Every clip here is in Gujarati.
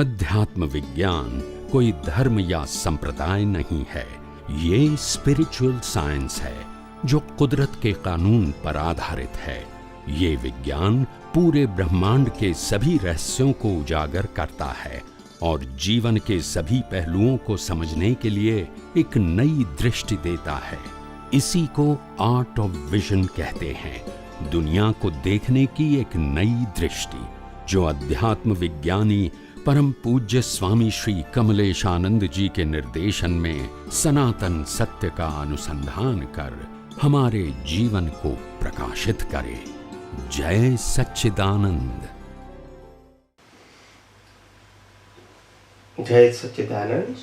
अध्यात्म विज्ञान कोई धर्म या संप्रदाय नहीं है, ये स्पिरिचुअल साइंस है जो कुदरत के कानून पर आधारित है। ये विज्ञान पूरे ब्रह्मांड के सभी रहस्यों को उजागर करता है और जीवन के सभी पहलुओं को समझने के लिए एक नई दृष्टि देता है। इसी को आर्ट ऑफ विजन कहते हैं, दुनिया को देखने की एक नई दृष्टि, जो अध्यात्म विज्ञानी परम पूज्य स्वामी श्री कमलेशानंद जी के निर्देशन में सनातन सत्य का अनुसंधान कर हमारे जीवन को प्रकाशित करे। जय सच्चिदानंद। जय सच्चिदानंद।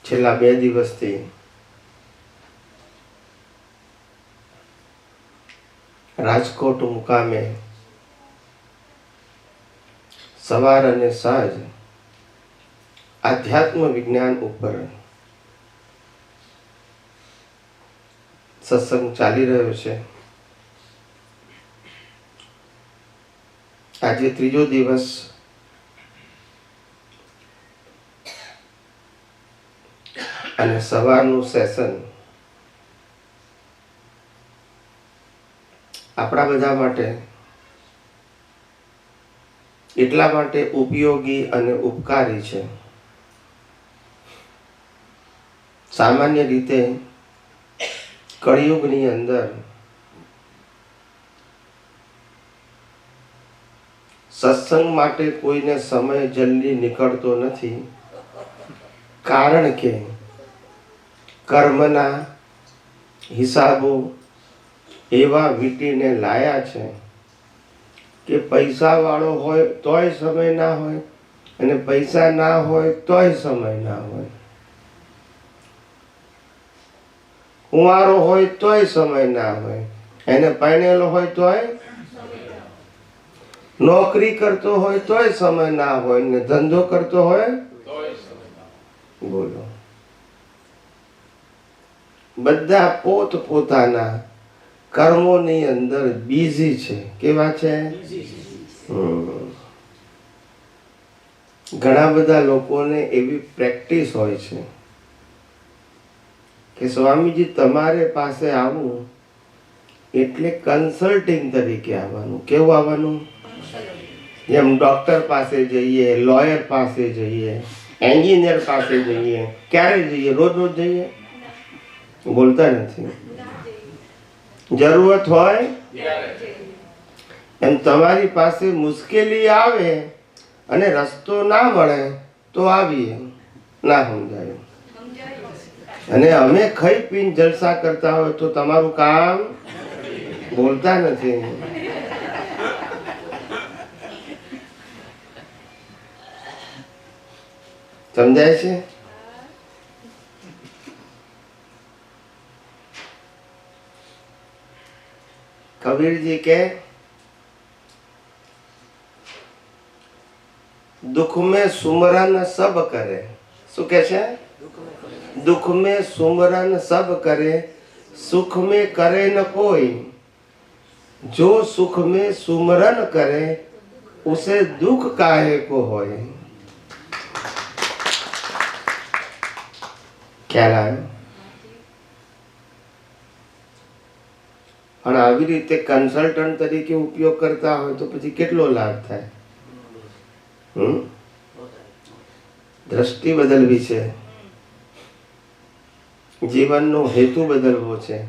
છેલ્લા 2 દિવસથી રાજકોટ મુકામે સવાર અને સાંજ આધ્યાત્મ વિજ્ઞાન ઉપર સત્સંગ ચાલી રહ્યો છે। આજે ત્રીજો દિવસ અને સવારનું સેશન આપણા બધા માટે એટલા માટે ઉપયોગી અને ઉપકારી છે। સામાન્ય રીતે કળિયુગની અંદર સત્સંગ માટે કોઈને સમય જલ્દી નીકળતો નથી, કારણ કે કર્મના હિસાબો એવા વીટીને લાયા છે કે પૈસા વાળો હોય તોય સમય ના હોય અને પૈસા ના હોય તોય સમય ના હોય, કુંવારો હોય તોય સમય ના હોય, એને પરણેલો હોય તોય, નોકરી કરતો હોય તોય સમય ના હોય ને ધંધો કરતો હોય તોય સમય। બોલો, બધા પોત પોતાના કર્મોની અંદર બીઝી છે। કેવા છે? ઘણા બધા લોકોને એવી પ્રેક્ટિસ હોય છે કે સ્વામીજી તમારે પાસે આવવું એટલે કન્સલ્ટિંગ તરીકે આવવાનું। કેવું આવવાનું? જેમ ડોક્ટર પાસે જઈએ, લોયર પાસે જઈએ, એન્જિનિયર પાસે જઈએ। ક્યારે જઈએ? રોજ રોજ જઈએ? બોલતા નથી। જરૂરત હોય એમ તમારી પાસે મુશ્કેલી આવે અને રસ્તો ના મળે તો આવીએ, ના સમજાય અને અમે ખાઈ પીને જલસા કરતા હોય તો તમારું કામ, બોલતા નથી। સમજાય છે? कबीर जी के दुख में सुमरन सब करे। शू के छे? दुख में सुमरन सब करे, सुख में करे न कोई। जो सुख में सुमरन करे, उसे दुख काहे को होए। ख्याल आयो? અને આવી રીતે કન્સલ્ટન્ટ તરીકે ઉપયોગ કરતા હોય તો પછી કેટલો લાભ થાય? દ્રષ્ટિ બદલવી છે, જીવનનો હેતુ બદલવો છે,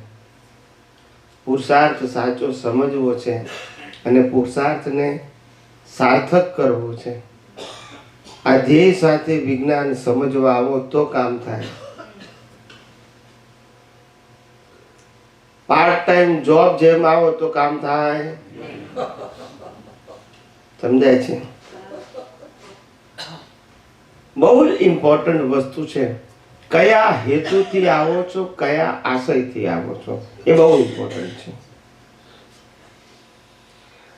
પુરુષાર્થ સાચો સમજવો છે અને પુરુષાર્થને સાર્થક કરવો છે। આ ધ્યેય સાથે વિજ્ઞાન સમજવા આવો તો કામ થાય। પાર્ટ ટાઈમ જોબ જેમ આવો તો કામ થાય? સમજાય છે? બહુ જ ઇમ્પોર્ટન્ટ વસ્તુ છે। કયા હેતુથી આવો છો, કયા આશયથી આવો છો, એ બહુ ઇમ્પોર્ટન્ટ છે।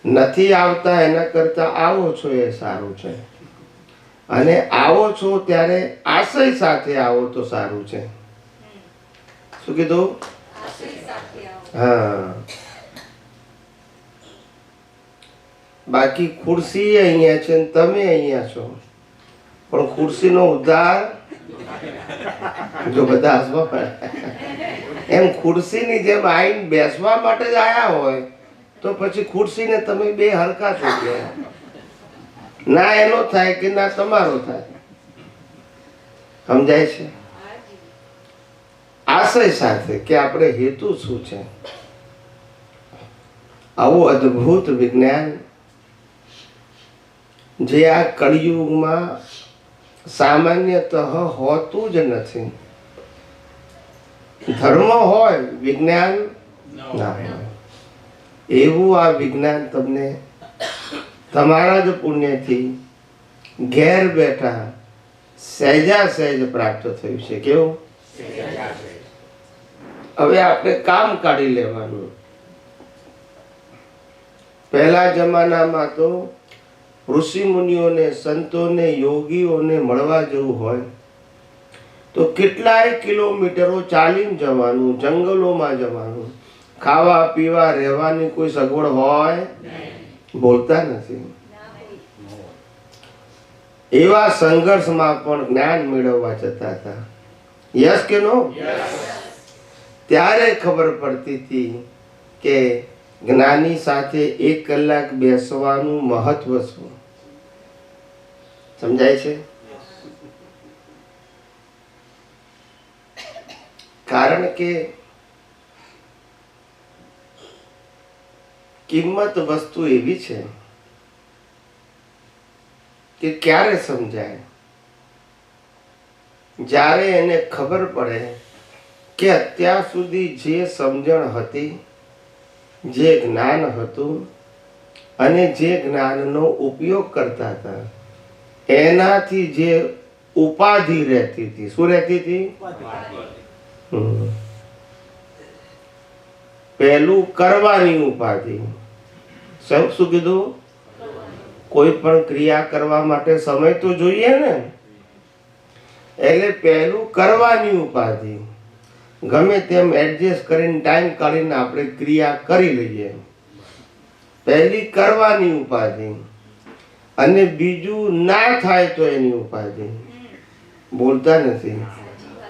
નથી આવતા એના કરતા આવો છો એ સારું છે, અને આવો છો ત્યારે આશય સાથે આવો તો સારું છે। શું કીધું? હા, બાકી ખુરશી અહીંયા છે ને તમે અહીંયા છો, પણ ખુરશીનો ઉદ્ધાર જો બધા હસવા પડે. એમ ખુરશીની જેમ આઈને બેસવા માટે જ આયા હોય તો પછી ખુરશીને તમે બે હરખા થઈ ગયા. ના એનો થાય કે ના તમારો થાય. સમજાય છે? આશય સાથે કે આપણે હેતુ શું છે. આવું અદ્ભુત વિજ્ઞાન જે આ કળિયુગમાં સામાન્યતઃ હોતું જ નથી. ધર્મ હોય, વિજ્ઞાન ના હોય. એવું આ વિજ્ઞાન તમને તમારા જ પુણ્યથી ઘેર બેઠા સહેજા સહેજ પ્રાપ્ત થયું છે. કેવું? હવે આપણે કામ કાઢી લેવાનું. પહેલા જમાનામાં તો ઋષિ મુનિઓને, સંતોને, યોગીઓને મળવા જવું હોય તો કેટલાય કિલોમીટરો ચાલીને જવાનું, જંગલોમાં જવાનું. ખાવા પીવા રહેવાની કોઈ સગવડ હોય? બોલતા નથી. એવા સંઘર્ષમાં પણ જ્ઞાન મેળવવા જતા હતા. યસ કે નો? ત્યારે ખબર પડતી હતી કે જ્ઞાની સાથે 1 કલાક બેસવાનું મહત્વ શું. સમજાય છે? કારણ કે કિંમત વસ્તુ એવી છે કે ક્યારે સમજાય? જ્યારે એને ખબર પડે કે અત્યાર સુધી જે સમજણ હતી, જે જ્ઞાન હતું અને જે જ્ઞાનનો ઉપયોગ કરતા હતા એનાથી જે ઉપાધિ રહેતી હતી. શું રહેતી હતી? પહેલું કરવાની ઉપાધિ. શું કીધું? કોઈ પણ ક્રિયા કરવા માટે સમય તો જોઈએ ને. એટલે પહેલું કરવાની ઉપાધિ. ગમે તેમ એડજસ્ટ કરીને ટાઈમ કાઢીને આપણે ક્રિયા કરી લઈએ. પહેલી કરવાની ઉપાધિ. અને બીજું ના થાય તો એની ઉપાધિ. બોલતા નથી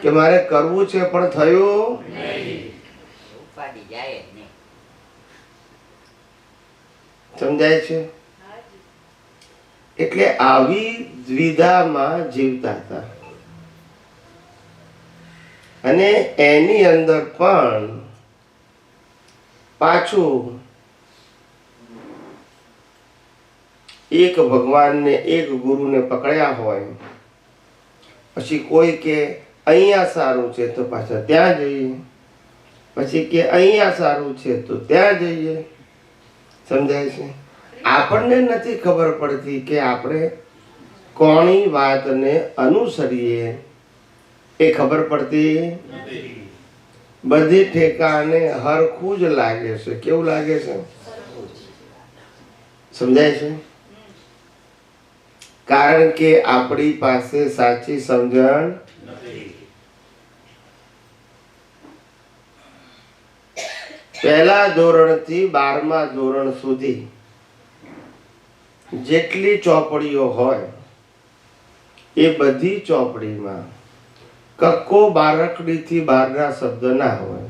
કે મારે કરવું છે પણ થયું. સમજાય છે? એટલે આવી દ્વિધામાં જીવતા હતા. અને એની અંદર પણ પાછું એક ભગવાનને, એક ગુરુને પકડ્યા હોય, પછી કોઈ કે અહીંયા સારું છે તો પાછા ત્યાં જઈએ, પછી કે અહીંયા સારું છે તો ત્યાં જઈએ. સમજાય છે? આપણને નથી ખબર પડતી કે આપણે કોની વાતને અનુસરીએ. એ ખબર પડતી બધી ઠેકાને હરખું જ લાગે છે. કેવું લાગે છે? સમજાય છે? કારણ કે આપણી પાસે સાચી સમજણ નથી. પહેલા ધોરણથી 12મા ધોરણ સુધી જેટલી ચોપડીઓ હોય એ બધી ચોપડીમાં કક્કો બારકડીથી બહારના શબ્દ ના હોય.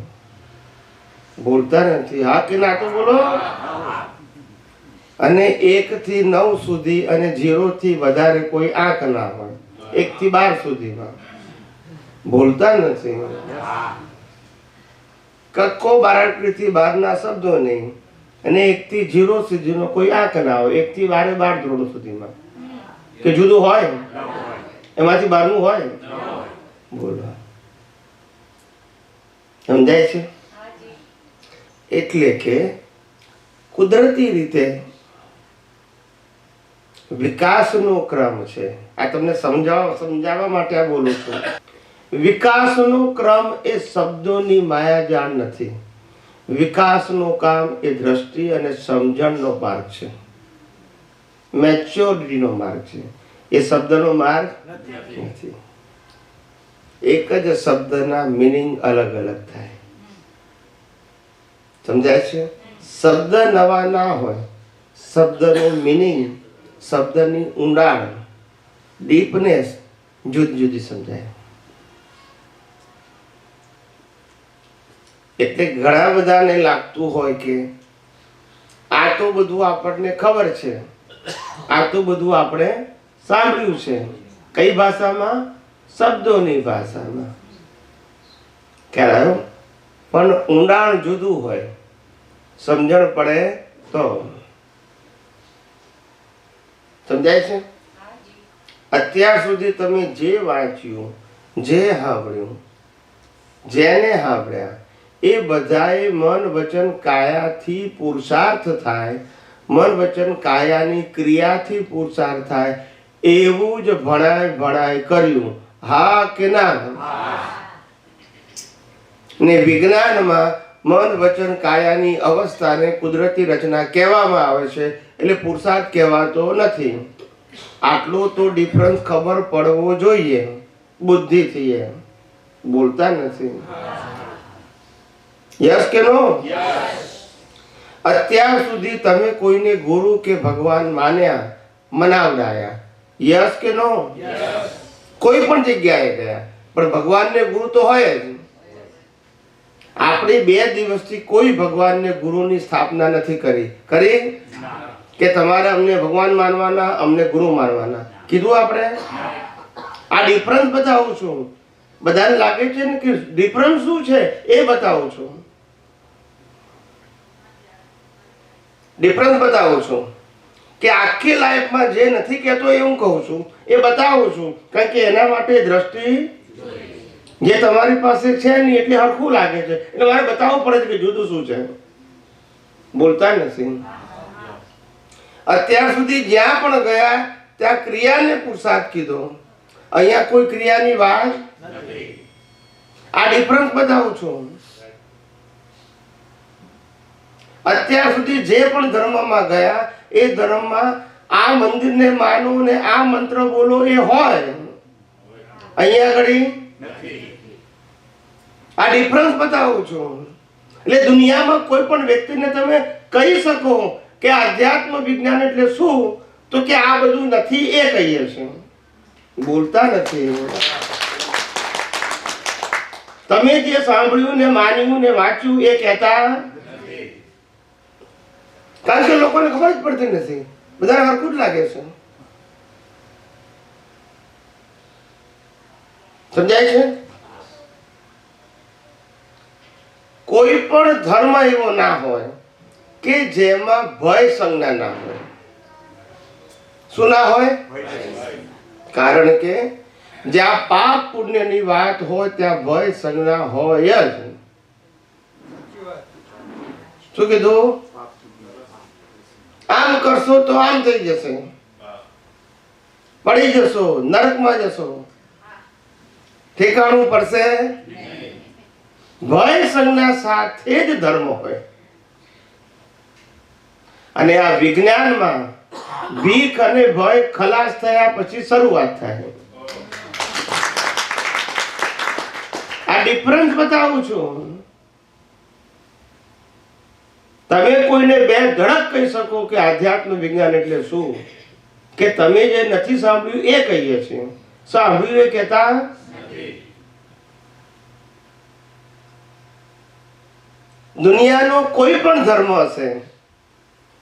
બોલતા નથી. હા કે ના તો બોલો. અને 1 થી 9 સુધી અને 0 થી વધારે કોઈ આંક ના હોય. 1 થી 12 સુધીમાં. બોલતા નથી. કક્કો બારકડીથી બહારના શબ્દો નહીં. અને 1 થી 0 સુધીનો કોઈ આંક ના હોય. 1 થી 12 ધોરણ સુધીમાં. કે જુદું હોય? એમાંથી 12નું હોય? બોલો. સમજાય છે? એટલે કે કુદરતી રીતે વિકાસનો ક્રમ છે. આ તમને સમજાવવા માટે આ બોલું છું. વિકાસનો ક્રમ એ શબ્દોની માયાજાળ નથી. વિકાસનું કામ એ દ્રષ્ટિ અને સમજણનો માર્ગ છે. મેચ્યોરિટીનો માર્ગ છે. એ શબ્દનો માર્ગ નથી. એક જ શબ્દના મિનિંગ અલગ અલગ થાય. સમજાય છે? શબ્દ નવા ના હોય, શબ્દનો મિનિંગ, શબ્દની ઊંડાણ, ડીપનેસ જુદી જુદી સમજાય. એટલે ઘણા બધાને લાગતું હોય કે આ તો બધું આપણને ખબર છે, આ તો બધું આપણે સાંભળ્યું છે. કઈ ભાષામાં? શબ્દોની ભાષામાં. ખ્યાલ આવ્યો? પણ ઊંડાણ જુદું હોય, સમજણ પડે તો. સમજાય છે? અત્યાર સુધી તમે જે વાંચ્યું, જે સાંભળ્યું, જેને સાંભળ્યા, એ બધાએ મન વચન કાયાથી પુરુષાર્થ થાય, મન વચન કાયાની ક્રિયાથી પુરુષાર્થ થાય એવું જ ભણાય કર્યું. હા કે ના? ને વિજ્ઞાનમાં મન વચન કાયાની અવસ્થાને કુદરતી રચના કહેવામાં આવે છે, એટલે પુરુષાર્થ કહેવાતો નથી. આટલો તો ડિફરન્સ ખબર પડવો જોઈએ બુદ્ધિથી. બોલતા નથી. યસ કે નો? અત્યાર સુધી તમે કોઈને ગુરુ કે ભગવાન માન્યા, મનાવડાયા. યસ કે નો? કોઈ પણ જગ્યાએ ગયા, પણ ભગવાનને ગુરુ તો હોય જ. આપણે 2 દિવસથી કોઈ ભગવાનને ગુરુની સ્થાપના નથી કરી. કે તમારે અમને ભગવાન માનવાના, અમને ગુરુ માનવાના કીધું આપણે? આ ડિફરન્સ બતાવું છું. બધાને લાગે છે ને કે ડિફરન્સ શું છે એ બતાવું છું. ડિફરન્સ બતાવું છું કે આખી લાઈફમાં જે નથી કહેતો એ હું કહું છું, એ બતાવું છું. કારણ કે એના માટે દ્રષ્ટિ જે તમારી પાસે છે નહીં એટલે હરખું લાગે છે, એટલે મારે બતાવવું પડે છે કે જુદું શું છે. બોલતા નથી. અત્યાર સુધી જ્યાં પણ ગયા ત્યાં ક્રિયાને પુરુષાર્થ કીધો, અહીંયા કોઈ ક્રિયાની વાત નથી. આ ડિફરન્સ બતાવું છું. અત્યાર સુધી જે પણ ધર્મમાં ગયા એ ધર્મમાં આ મંદિરને માનો ને આ મંત્ર બોલો એ હોય, અહીંયા આગળ આ ડિફરન્સ બતાવું છું. એટલે દુનિયામાં કોઈ પણ વ્યક્તિને તમે કહી શકો કે આધ્યાત્મ વિજ્ઞાન એટલે શું, તો કે આ બધું નથી એ કહીએ છીએ. બોલતા નથી. તમે જે સાંભળ્યું ને માન્યું ને વાંચ્યું એ કહેતા નથી. કારણ કે લોકોને ખબર જ પડતી નથી. બધાને હરખું જ લાગે છે. સમજાય છે? કોઈ પણ ધર્મ એવો ના હોય કે જેમાં ભય સંજ્ઞા ના હોય. શું ના હોય? કારણ કે જ્યાં પાપ પુણ્યની વાત હોય ત્યાં ભય સંજ્ઞા હોય જ. શું કીધું? આમ કરશો તો આમ થઈ જશે, પડી જશો, નરકમાં જશો, ઠેકાણું પડશે. ભય સંજ્ઞા સાથે જ ધર્મ હોય. અને આ વિજ્ઞાનમાં ભીખ અને ભય ખલાસ થયા પછી શરૂઆત થાય. આ ડિફરન્સ બતાવું છું. તમે કોઈને 2 ધડક કહી શકો કે આધ્યાત્મ વિજ્ઞાન એટલે શું, કે તમે જે નથી સાંભળ્યું એ કહીએ છીએ, સાંભળ્યું એ કહેતા નથી. દુનિયાનો કોઈ પણ ધર્મ હશે,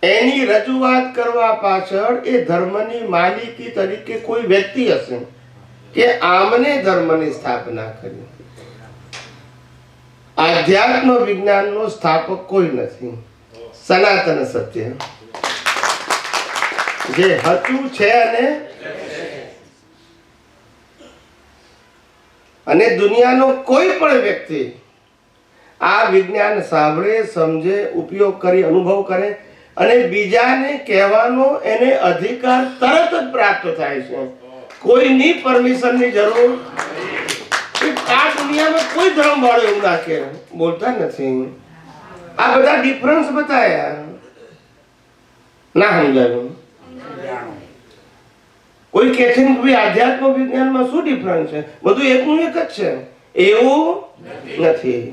એની રજૂઆત કરવા પાછળ એ ધર્મની માલિકી તરીકે કોઈ વ્યક્તિ હશે કે આમને ધર્મની સ્થાપના કરી. આધ્યાત્મ વિજ્ઞાનનો સ્થાપક કોઈ નથી. સનાતન સત્ય જે હતું છે અને દુનિયાનો કોઈ પણ વ્યક્તિ આ વિજ્ઞાન સાંભળે, સમજે, ઉપયોગ કરી, અનુભવ કરે અને બીજાને કહેવાનો એને અધિકાર તરત જ પ્રાપ્ત થાય છે. કોઈની પરમિશનની જરૂર નથી. આ દુનિયામાં કોઈ ધર્મ વાળો એવું ના કે. બોલતા નથી. આ બધા ડિફરન્સ બતાયા. ના સમજાયું? કોઈ કહે છે કે ભાઈ આધ્યાત્મ વિજ્ઞાનમાં શું ડિફરન્સ છે? બધું એકનું એક જ છે. એવું નથી.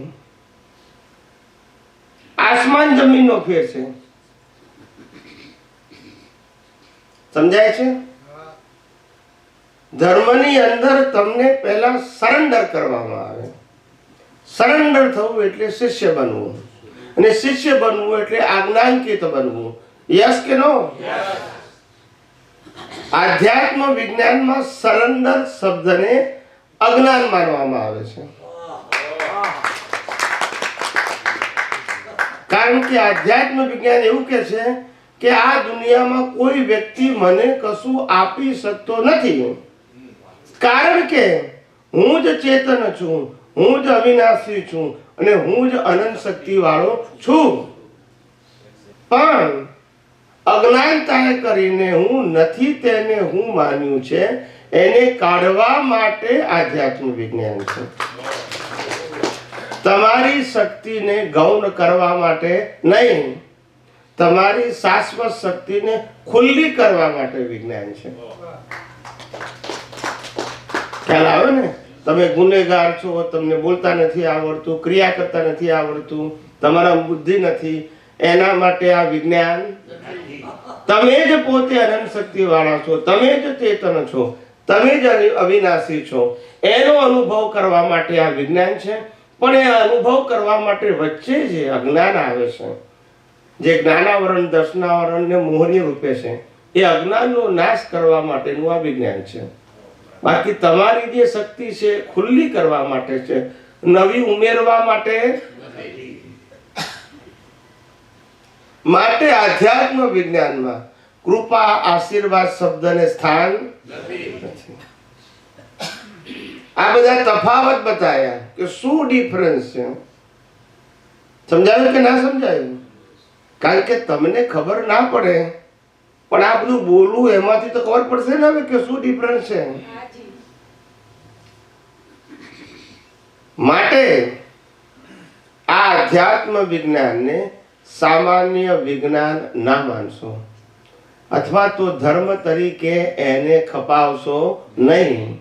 આસમાન જમીનનો ફેર છે. સમજાય છે? ધર્મની અંદર તમને પહેલા સરેન્ડર કરવામાં આવે. સરેન્ડર થવું એટલે શિષ્ય બનવું, અને શિષ્ય બનવું એટલે આજ્ઞાંકિત બનવું. યસ કે નો? આધ્યાત્મ વિજ્ઞાનમાં સરેન્ડર શબ્દને અજ્ઞાન માનવામાં આવે છે. કારણ કે આધ્યાત્મ વિજ્ઞાન એવું કહે છે કે આ દુનિયામાં કોઈ વ્યક્તિ મને કશું આપી શકતો નથી, કારણ કે હું જ ચેતન છું, હું જ અવિનાશી છું, અને હું જ અનંત શક્તિ વાળો છું. પણ અજ્ઞાનતાએ કરીને હું નથી તેને હું માન્યું છે, એને કાઢવા માટે આધ્યાત્મ વિજ્ઞાન છે. તમારી શક્તિને ગૌણ કરવા માટે નહીં, તમારી શાશ્વત શક્તિને ખુલ્લી કરવા માટે વિજ્ઞાન છે. ખ્યાલ આવે ને? તમે ગુનેગાર છો, તમને બોલતા નથી આવડતું, ક્રિયા કરતા નથી આવડતું, તમારા બુદ્ધિ નથી, એના માટે આ વિજ્ઞાન. તમે જ પોતે અનંત શક્તિ વાળા છો, તમે જ ચેતન છો, તમે જ અવિનાશી છો, એનો અનુભવ કરવા માટે આ વિજ્ઞાન છે. પણ એ અનુભવ કરવા માટે વચ્ચે જે અજ્ઞાન આવે છે, જે જ્ઞાનાવરણ દર્શનાવરણ ને મોહની રૂપે છે, એ અજ્ઞાનનો નાશ કરવા માટેનું આ વિજ્ઞાન છે. બાકી તમારી જે શક્તિ છે ખુલ્લી કરવા માટે છે, નવી ઉમેરવા માટે. માટે આધ્યાત્મ વિજ્ઞાનમાં કૃપા આશીર્વાદ શબ્દને સ્થાન નથી. આ બધા તફાવત બતાયા કે શું ડિફરન્સ છે. સમજાયું કે ના સમજાયું? કારણ કે તમને ખબર ના પડે, પણ આ બધું બોલવું એમાંથી તો ખબર પડશે ને હવે કે શું ડિફરન્સ છે. માટે આ અધ્યાત્મ વિજ્ઞાનને સામાન્ય વિજ્ઞાન ના માનશો, અથવા તો ધર્મ તરીકે એને ખપાવશો નહીં.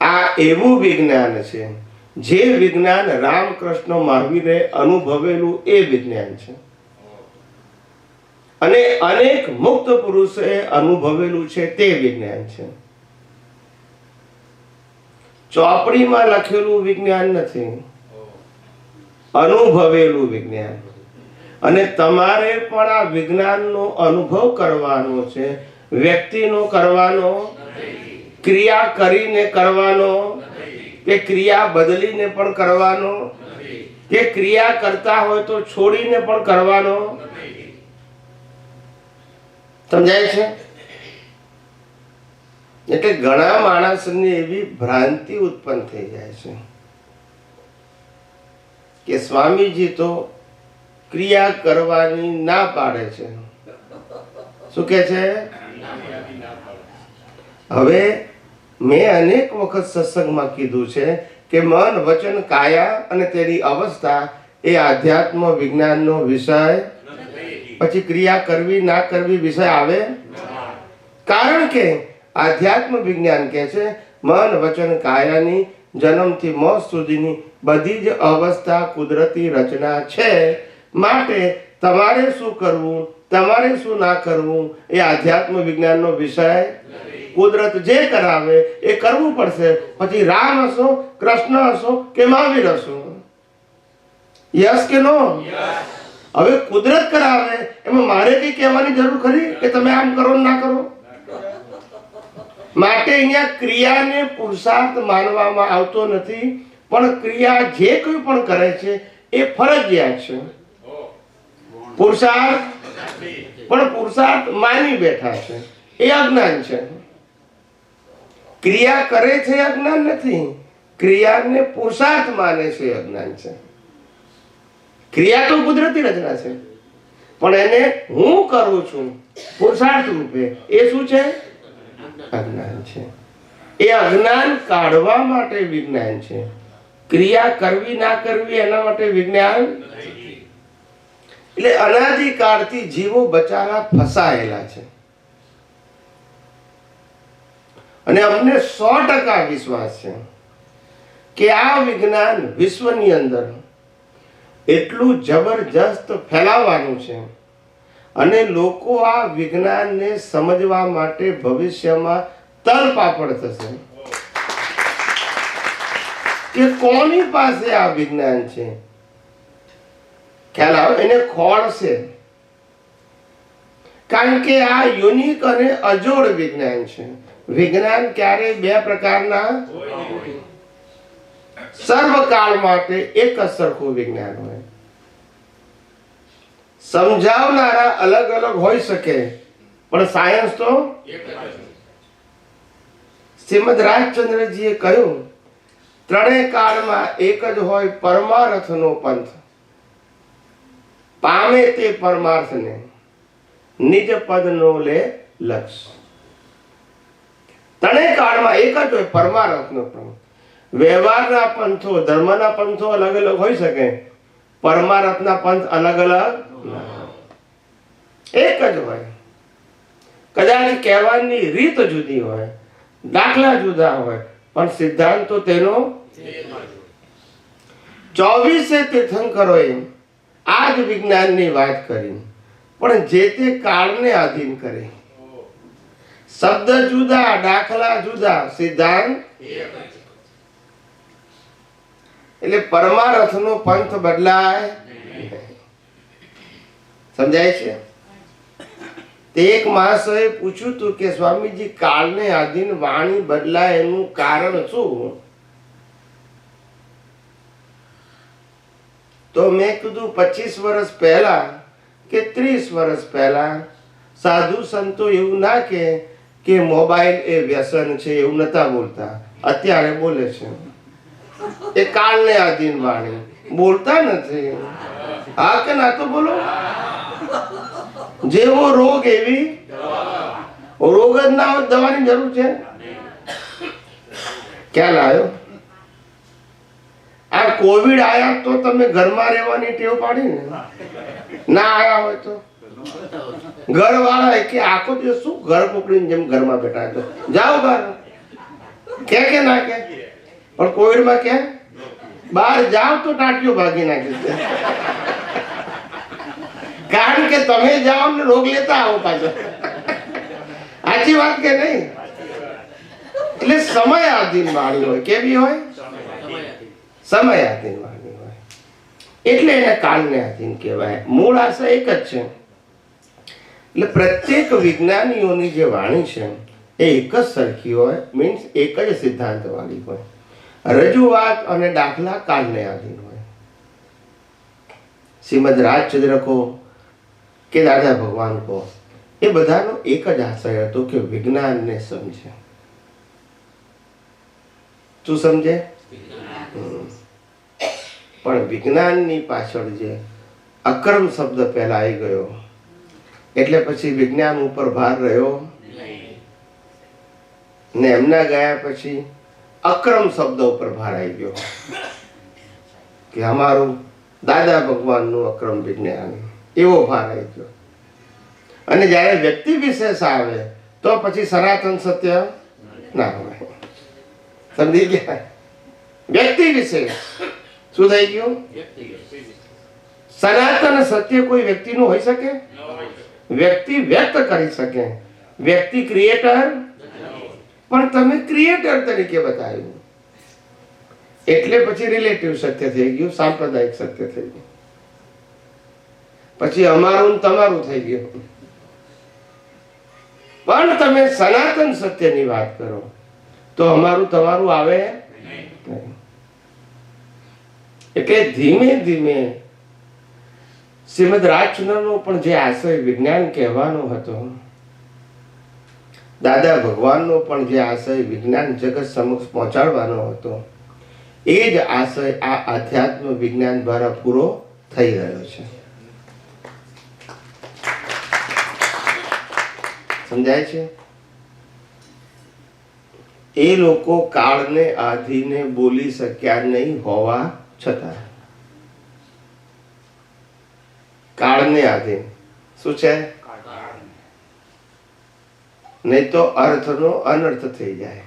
આ એવું વિજ્ઞાન છે જે વિજ્ઞાન રામકૃષ્ણ મહાવીરે અનુભવેલું એ વિજ્ઞાન છે, અને અનેક મુક્ત પુરુષે અનુભવેલું છે તે વિજ્ઞાન છે. ચોપડીમાં લખેલું વિજ્ઞાન નથી, અનુભવેલું વિજ્ઞાન. અને તમારે પણ આ વિજ્ઞાનનો અનુભવ કરવાનો છે, વ્યક્તિનો કરવાનો, ક્રિયા કરીને કરવાનો, કે ક્રિયા બદલીને પણ કરવાનો, કે ક્રિયા કરતા હોય તો છોડીને પણ કરવાનો. સમજાય છે? એટલે ઘણા માણસની એવી ભ્રાંતિ ઉત્પન્ન થઈ જાય છે કે સ્વામીજી તો ક્રિયા કરવાની ના પાડે છે. શું કે છે? હવે મેં અનેક વખત સત્સંગમાં કીધું છે કે મન વચન કાયા અને તેની અવસ્થા એ આધ્યાત્મ વિજ્ઞાનનો વિષય. પછી ક્રિયા કરવી ના કરવી વિષય આવે? કારણ કે આધ્યાત્મ વિજ્ઞાન કહે છે મન વચન કાયાની જન્મથી મોત સુધીની બધી જ અવસ્થા કુદરતી રચના છે. માટે તમારે શું કરવું, તમારે શું ના કરવું એ આધ્યાત્મ વિજ્ઞાનનો વિષય. કુદરત જે કરાવે એ કરવું પડશે. પછી રામ હશો, કૃષ્ણ હશો કે મહાવીર હશો. યસ કે નો? હવે કુદરત કરાવે એમાં મારે કઈ કહેવાની જરૂર ખરી કે તમે આમ કરો ના કરો? માટે અહીંયા ક્રિયાને પુરુષાર્થ માનવામાં આવતો નથી, પણ ક્રિયા જે કોઈ પણ કરે છે એ ફરજિયાત છે. પુરુષાર્થ પણ પુરુષાર્થ માની બેઠા છે, એ અજ્ઞાન છે. ક્રિયા કરે છે એ અજ્ઞાન નથી, ક્રિયાને પુરુષાર્થ માને છે એ અજ્ઞાન છે. ક્રિયા તો કુદરતી રચના છે, પણ એને હું કરું છું પુરુષાર્થ રૂપે, એ શું છે? અજ્ઞાન છે. એ અજ્ઞાન કાઢવા માટે વિજ્ઞાન છે. ક્રિયા કરવી ના કરવી એના માટે વિજ્ઞાન. એટલે અનાદિકાળથી જીવો બચારા ફસાયેલા છે. અને અમને 100% વિશ્વાસ છે કે આ વિજ્ઞાન વિશ્વની અંદર એટલું જબરજસ્ત ફેલાવાનું છે અને લોકો આ વિજ્ઞાનને સમજવા માટે ભવિષ્યમાં તલપાપડ થશે કે કોની પાસે આ વિજ્ઞાન છે. ખ્યાલ આવે? એને ખોળશે, કારણ કે આ યુનિક અને અજોડ વિજ્ઞાન છે. વિજ્ઞાન ક્યારે બે પ્રકારના, સર્વકાળ માટે એક જ સરખું વિજ્ઞાન હોય. સમજાવનારા અલગ અલગ હોઈ શકે પણ સાયન્સ તો શ્રીમદ રાજચંદ્રજીએ કહ્યું ત્રણેય કાળમાં એક જ હોય પરમાર્થનો પંથ, પામે તે પરમાર્થને નિજ પદનો લે લક્ષ. ત્રણેય કાળમાં એક જ હોય પરમાર્થનો પંથ. વ્યવહારના પંથો, ધર્મના પંથો અલગ અલગ હોઈ શકે, પરમાર્થના પંથ અલગ અલગ એક જ હોય. કદાચ કહેવાની રીત જુદી હોય, દાખલા જુદા હોય, પણ સિદ્ધાંત તો તેનો 24 તીર્થંકરોએ આ જ વિજ્ઞાનની વાત કરી, પણ જે તે કાળને આધીન કરે. શબ્દ જુદા, દાખલા જુદા, સિદ્ધાંત એટલે પરમાર્થનો પંથ બદલાય. સમજાય છે? તે એક મહાશયે પૂછ્યું હતું કે સ્વામીજી, કાળને આધીન વાણી બદલાય એનું કારણ શું? તો મેં કીધું 25 વર્ષ પહેલા કે 30 વર્ષ પહેલા સાધુ સંતો એવું ના કે મોબાઈલ એ વ્યસન છે, એવું નતા બોલતા. અત્યારે બોલે છે. એ કાળને આધીન વાણી બોલતા નથી. હા કે ના તો બોલો. જેવો રોગ એવી રોગ જ ના હોય, દવાની જરૂર છે. ખ્યાલ આવ્યો? આ કોવિડ આયા તો તમે ઘરમાં રહેવાની ટેવ પાડી ને, ના આયા હોય તો ઘર વાળા કે આખો દિવસ શું ઘર પકડીને જેમ ઘરમાં બેઠા તો જાઓ બહાર, કે ના કે? પણ કોવિડમાં કે બહાર જાઓ તો ટાટીઓ ભાગી નાખે છે, કારણ કે તમે જાઓ ને રોગ લેતા આવો પાછો. સાચી વાત કે નહીં? એટલે સમય આધીન વાણી હોય. કેવી હોય? સમય આધીન વાણી હોય, એટલે એને કાળને આધીન કહેવાય. મૂળ આશા એક જ છે. એટલે પ્રત્યેક વિજ્ઞાનીઓની જે વાણી છે એ એક જ સરખી હોય, મીન્સ એક જ સિદ્ધાંત વાળી હોય. રજૂઆત અને દાખલા કાળને આધીન હોય. શ્રીમદ રાજચંદ્ર કો કે દાદા ભગવાન કો, એ બધાનો એક જ આશય હતો કે વિજ્ઞાનને સમજે. શું સમજે? પણ વિજ્ઞાનની પાછળ જે અક્રમ શબ્દ પહેલા આવી ગયો એટલે પછી વિજ્ઞાન ઉપર ભાર રહ્યો ને એમના ગયા પછી અક્રમ શબ્દ ઉપર ભાર આવી ગયો કે અમારું દાદા ભગવાનનું અક્રમ વિજ્ઞાન, એવો ભાર આવી ગયો. અને જ્યારે વ્યક્તિ વિશેષ આવે તો પછી સનાતન સત્ય ના હોય. સમજી ગયા? વ્યક્તિ વિશેષ શું થઈ ગયું? સનાતન સત્ય કોઈ વ્યક્તિનું હોઈ શકે? વ્યક્તિ વ્યક્ત કરી શકે, વ્યક્તિ ક્રિએટર, પણ તમે ક્રિએટર તરીકે બતાવ્યું એટલે પછી રિલેટિવ સત્ય થઈ ગયું, સાંપ્રદાયિક સત્ય થઈ ગયું. પછી અમારું તમારું થઈ ગયું. પણ તમે સનાતન સત્યની વાત કરો તો અમારું તમારું આવે નહીં. એટલે ધીમે ધીમે શ્રીમદ રાજચંદ્રનો પણ જે આશય વિજ્ઞાન કહેવાનો હતો, દાદા ભગવાનનો પણ જે આશય વિજ્ઞાન જગત સમક્ષ પહોંચાડવાનો હતો, એ જ આશય આ આધ્યાત્મ વિજ્ઞાન દ્વારા પૂરો થઈ રહ્યો છે. સમજાય છે? એ લોકો કાળને આધીને બોલી શક્યા નહીં હોવા છતાં, કાળને આધીન શું છે? નહીં તો અર્થનો અનર્થ થઈ જાય.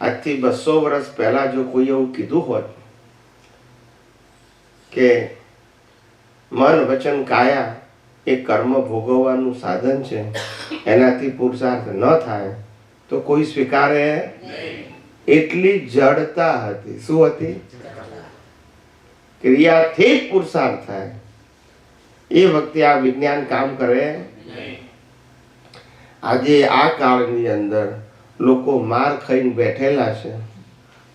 આજથી 200 વર્ષ પહેલા જો કોઈ એવું કીધું હોત કે મન વચન કાયા એ કર્મ ભોગવવાનું સાધન છે, એનાથી પુરુષાર્થ ન થાય તો કોઈ સ્વીકારે એટલી જડતા હતી. શું હતી? ક્રિયાથી જ પુરુષાર્થ થાય. એ વખતે આ વિજ્ઞાન કામ કરે. આજે આ કાળની અંદર લોકો માર ખાઈને બેઠેલા છે,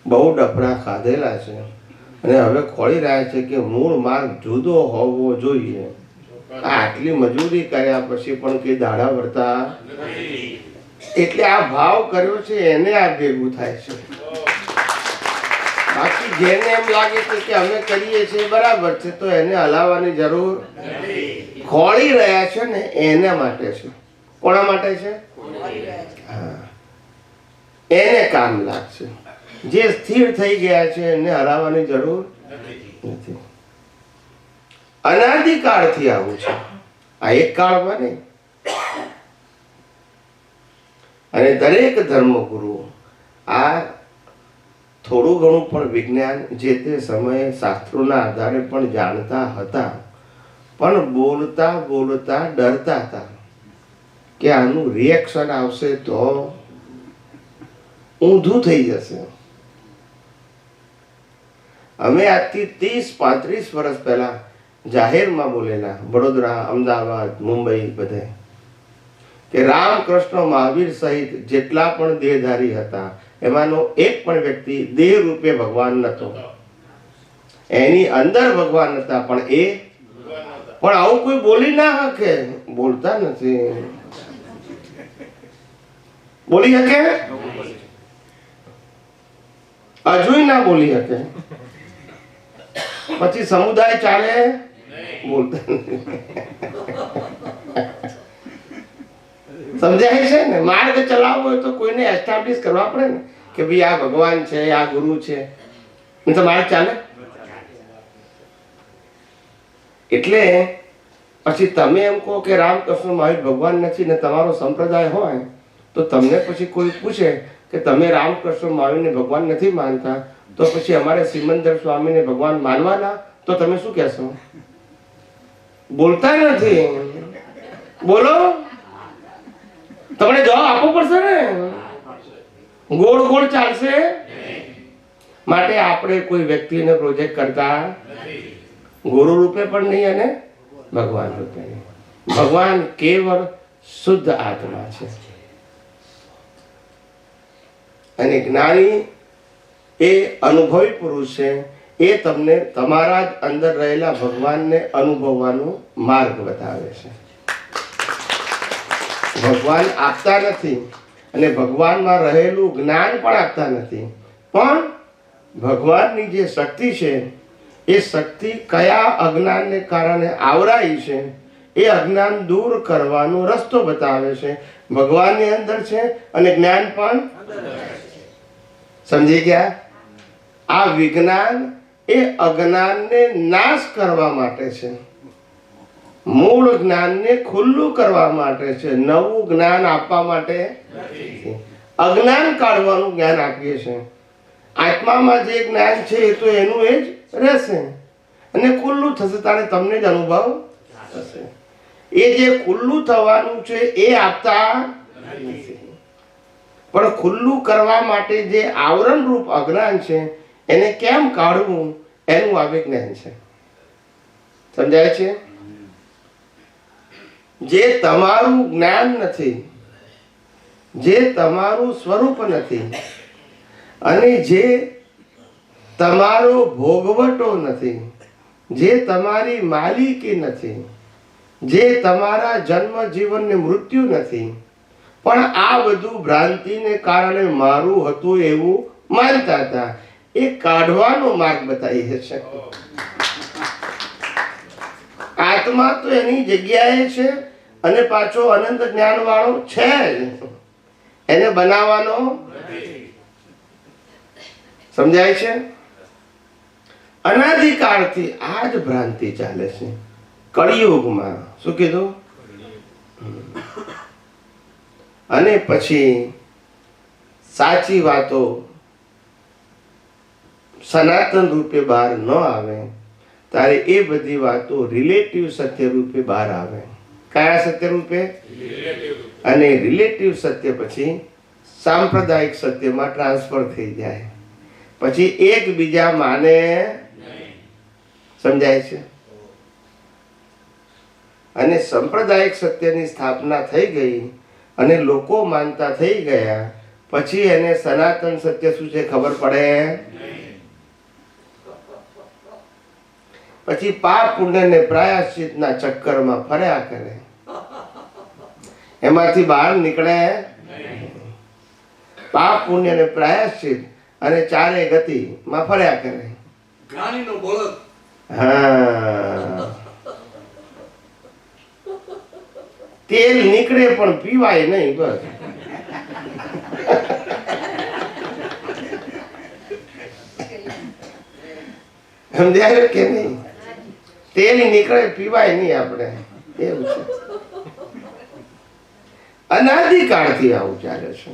બહુ ડફડા ખાધેલા છે, અને હવે ખોળી રહ્યા છે કે મૂળ માર્ગ જુદો હોવો જોઈએ. આટલી મજૂરી કર્યા પછી પણ કઈ દાડા વળતા એટલે આ ભાવ કર્યો છે એને આ ભેગું થાય છે. બાકી જેને એમ લાગે છે કે અમે કરીએ છીએ બરાબર છે તો એને હલાવવાની જરૂર. ખોળી રહ્યા છે ને એના માટે છે. કોના માટે છે? એને કામ લાગશે. જે સ્થિર થઈ ગયા છે એને હરાવવાની જરૂર નથી. અનાદિકાળથી આવું છે, આ એક કાળમાં નહીં. અને દરેક ધર્મગુરુ આ થોડું ઘણું પણ વિજ્ઞાન જે તે સમયે શાસ્ત્રોના આધારે પણ જાણતા હતા, પણ બોલતા બોલતા ડરતા હતા કે આનું રિએક્શન આવશે તો ઊંધું થઈ જશે. અમે આજથી 30-35 વર્ષ પહેલા જાહેરમાં બોલેલા, વડોદરા, અમદાવાદ, મુંબઈ બધે, કે રામકૃષ્ણ મહાવીર સહિત જેટલા પણ દેહધારી હતા એમાંનો એક પણ વ્યક્તિ દેહ રૂપે ભગવાન નહોતો. એની અંદર ભગવાન હતા પણ એ પણ આવું કોઈ બોલી ના શકે. બોલતા નથી. બોલી શકે? હજુય ના બોલી શકે. પછી સમુદાય ચાલે? બોલતા નથી. સમજાય છે ને? માર્ગ ચલાવવો હોય તો કોઈને એસ્ટાબ્લિશ કરવા પડે ને કે ભાઈ આ ભગવાન છે, આ ગુરુ છે, તો માર્ગ ચાલે. એટલે પછી તમે એમ કહો કે રામકૃષ્ણ મહાવીર ભગવાન નથી ને તમારો સંપ્રદાય હોય તો તમને પછી કોઈ પૂછે કે તમે રામકૃષ્ણ મહાવીરને ભગવાન નથી માનતા તો પછી અમારે સિમંદર સ્વામીને ભગવાન માનવાના, તો તમે શું કહેશો? બોલતા નથી. બોલો, તમને જવાબ આપવો પડશે ને. ગોળ ગોળ ચાલશે. માટે આપણે કોઈ વ્યક્તિને પ્રોજેક્ટ કરતા ગુરુ રૂપે પણ નહીં અને ભગવાન રૂપે નહીં. ભગવાન કેવળ શુદ્ધ આત્મા છે અને જ્ઞાની એ અનુભવી પુરુષ છે. એ તમને તમારા જ અંદર રહેલા ભગવાનને અનુભવવાનો માર્ગ બતાવે છે. ભગવાન આપતા નથી અને ભગવાનમાં રહેલું જ્ઞાન પણ આપતા નથી, પણ ભગવાનની જે શક્તિ છે એ શક્તિ કયા અજ્ઞાનને કારણે આવરાઈ છે એ અજ્ઞાન દૂર કરવાનો રસ્તો બતાવે છે. ભગવાનની અંદર છે અને જ્ઞાન પણ. સમજી ગયા? આ વિજ્ઞાન એ અજ્ઞાનને નાશ કરવા માટે છે, મૂળ જ્ઞાનને ખુલ્લું કરવા માટે છે, નવું જ્ઞાન આપવા માટે. અજ્ઞાન કાઢવાનું જ્ઞાન આપીએ છીએ. આત્મામાં જે જ્ઞાન છે એ તો એનું એ જ રહેશે અને ખુલ્લું થશે ત્યારે તમને જ અનુભવ થશે. એ જે ખુલ્લું થવાનું છે એ આપતા નથી, પણ ખુલ્લું કરવા માટે જે આવરણ રૂપ અજ્ઞાન છે એને કેમ કાઢવું એનું આ વિજ્ઞાન છે. સમજાય છે? જે તમારું જ્ઞાન નથી, જે તમારું સ્વરૂપ નથી અને જે તમારો ભોગવટો નથી, જે તમારી માલિકી નથી, જે તમારા જન્મ જીવન ને મૃત્યુ નથી, પણ આ બધું ભ્રાંતિને કારણે મારું હતું એવું માનતા હતા, એ કાઢવાનો માર્ગ બતાવીએ છે. આત્મા તો એની જગ્યાએ છે અને પાછો અનંત જ્ઞાન વાળો છે જ, એને બનાવવાનો. સમજાય છે? અનાદિકાળથી આ જ ભ્રાંતિ ચાલે છે. કળિયુગમાં શું કીધું? અને પછી સાચી વાતો સનાતન રૂપે બહાર ન આવે ત્યારે એ બધી વાતો રિલેટિવ સત્ય રૂપે બહાર આવે. કયા સત્ય રૂપે? અને રિલેટિવ સત્ય પછી સાંપ્રદાયિક સત્યમાં ટ્રાન્સફર થઈ જાય. પછી એકબીજા માને. સમજાય છે? અને સાંપ્રદાયિક સત્યની સ્થાપના થઈ ગઈ અને લોકો માનતા થઈ ગયા પછી એને સનાતન સત્ય શું છે ખબર પડે. પછી પાપ પુણ્ય ને પ્રાયશ્ચિતના ચક્કરમાં ફર્યા કરે, એમાંથી બહાર નીકળે. પાપ પુણ્ય ને પ્રાયશ્ચિત અને ચારે ગતિમાં ફર્યા કરે. જ્ઞાનીનો બોલક. હા, તેલ નીકળે પણ પીવાય નહીં. બસ સમજાયું કે નહીં? તેલ નીકળે પીવાય નહીં. આપણે એવું છે. અનાદિકાળથી આવું ચાલે છે.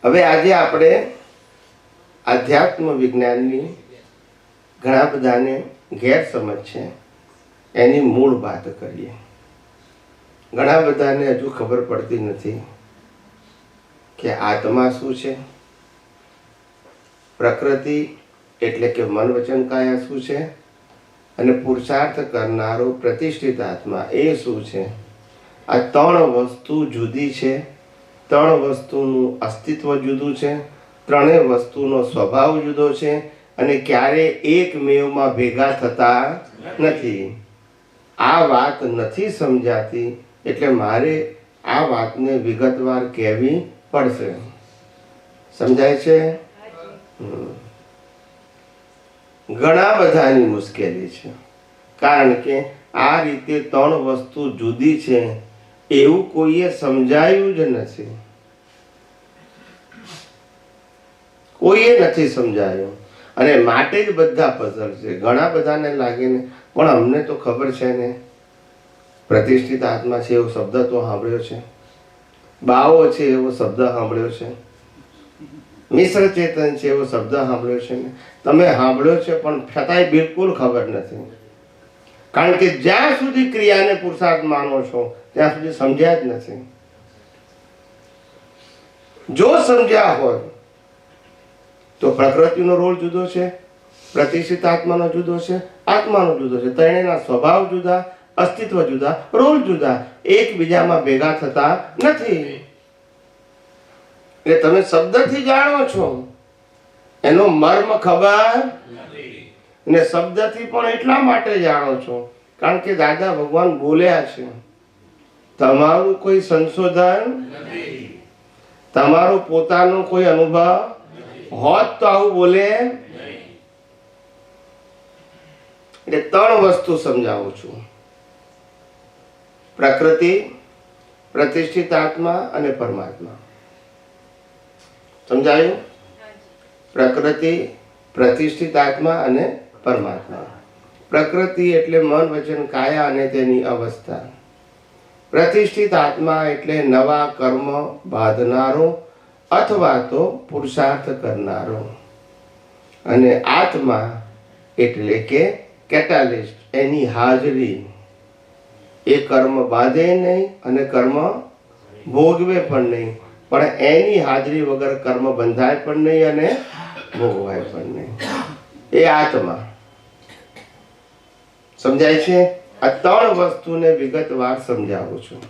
હવે આજે આપણે આધ્યાત્મ વિજ્ઞાનની ઘણા બધાને ગેરસમજ છે એની મૂળ વાત કરીએ. ઘણા બધાને હજુ ખબર પડતી નથી કે આત્મા શું છે, પ્રકૃતિ એટલે કે મન વચન કાયા શું છે, અને પુરુષાર્થ કરનારો પ્રતિષ્ઠિત આત્મા એ શું છે. આ ત્રણ વસ્તુ જુદી છે. ત્રણ વસ્તુનું અસ્તિત્વ જુદું છે. ત્રણેય વસ્તુનો સ્વભાવ જુદો છે અને ક્યારે એક મેવમાં ભેગા થતા નથી. આ વાત નથી સમજાતી એટલે મારે આ વાતને વિગતવાર કહેવી પડશે. સમજાય છે? ઘણા બધાની મુશ્કેલી છે કારણ કે આ રીતે ત્રણ વસ્તુ જુદી છે એવું કોઈએ સમજાયું જ નથી. કોઈએ નથી સમજાયું અને માટે જ બધા પઝલ છે. ઘણા બધાને લાગે ને પણ અમને તો ખબર છે ને, પ્રતિષ્ઠિત આત્મા છે એવો શબ્દ તો સાંભળ્યો છે, બાવો છે એવો શબ્દ સાંભળ્યો છે, મિશ્ર ચેતન છે એવો શબ્દ સાંભળ્યો છે ને. તમે સાંભળ્યો છે પણ છતાંય બિલકુલ ખબર નથી. કારણ કે જ્યાં સુધી ક્રિયાને પુરુષાર્થ માનો છો ત્યાં સુધી સમજ્યા જ નથી. જો સમજ્યા હોય તો પ્રકૃતિનો રોલ જુદો છે, પ્રતિષ્ઠિત આત્માનો જુદો છે, આત્માનો જુદો છે. ત્રણેયના સ્વભાવ જુદા, અસ્તિત્વ જુદા, રોલ જુદા, એકબીજામાં ભેગા થતા નથી. એટલે તમે શબ્દથી જાણો છો એનો મર્મ ખબર ને શબ્દથી પણ એટલા માટે જાણો છો કારણ કે દાદા ભગવાન બોલ્યા છે. તમારું કોઈ સંશોધન નથી, તમારો પોતાનો કોઈ અનુભવ હોત તો આવું બોલે. એટલે ત્રણ વસ્તુ સમજાવું છું: પ્રકૃતિ, પ્રતિષ્ઠિત આત્મા અને પરમાત્મા. સમજાયું? પ્રકૃતિ, પ્રતિષ્ઠિત આત્મા અને પરમાત્મા. પ્રકૃતિ એટલે મન વચન કાયા અને તેની અવસ્થા. પ્રતિષ્ઠિત આત્મા એટલે નવા કર્મ બાંધનારો અથવા તો પુરુષાર્થ કરનારો. અને આત્મા એટલે કે કેટાલિસ્ટ, એની હાજરી. એ કર્મ બાંધે નહીં અને કર્મ ભોગવે પણ નહીં, પણ એની હાજરી વગર કર્મ બંધાય પણ નહીં અને ભોગવાય પણ નહીં. એ આત્મા. સમજાય છે? આ ત્રણ વસ્તુને વિગતવાર સમજાવું છું.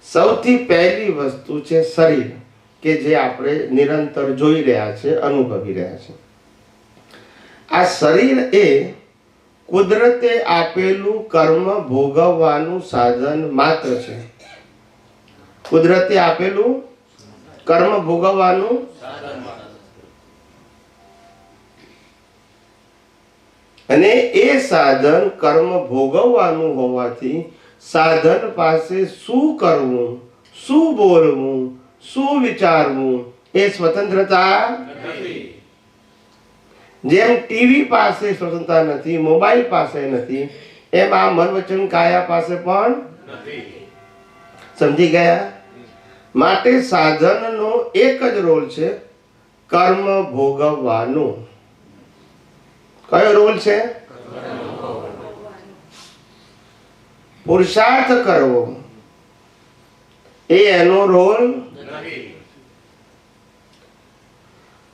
સૌથી પહેલી વસ્તુ છે શરીર, કે જે આપણે નિરંતર જોઈ રહ્યા છે, અનુભવી રહ્યા છે. આ શરીર એ કુદરતે આપેલું કર્મ ભોગવવાનું સાધન માત્ર છે. કુદરતે આપેલું કર્મ ભોગવવાનું અને એ સાધન કર્મ ભોગવવાનું હોવાથી સાધન પાસે શું કરવું, શું બોલવું, શું વિચારવું એ સ્વતંત્રતા નથી. જેમ ટીવી પાસે સ્વતંત્રતા નથી, મોબાઈલ પાસે નથી, એમ આ મન વચન કાયા પાસે પણ નથી. સમજી ગયા? માટે સાધનનો એક જ રોલ છે, કર્મ ભોગવવાનું. કયો રોલ છે? પુરુષાર્થ કરવો એ એનો રોલ.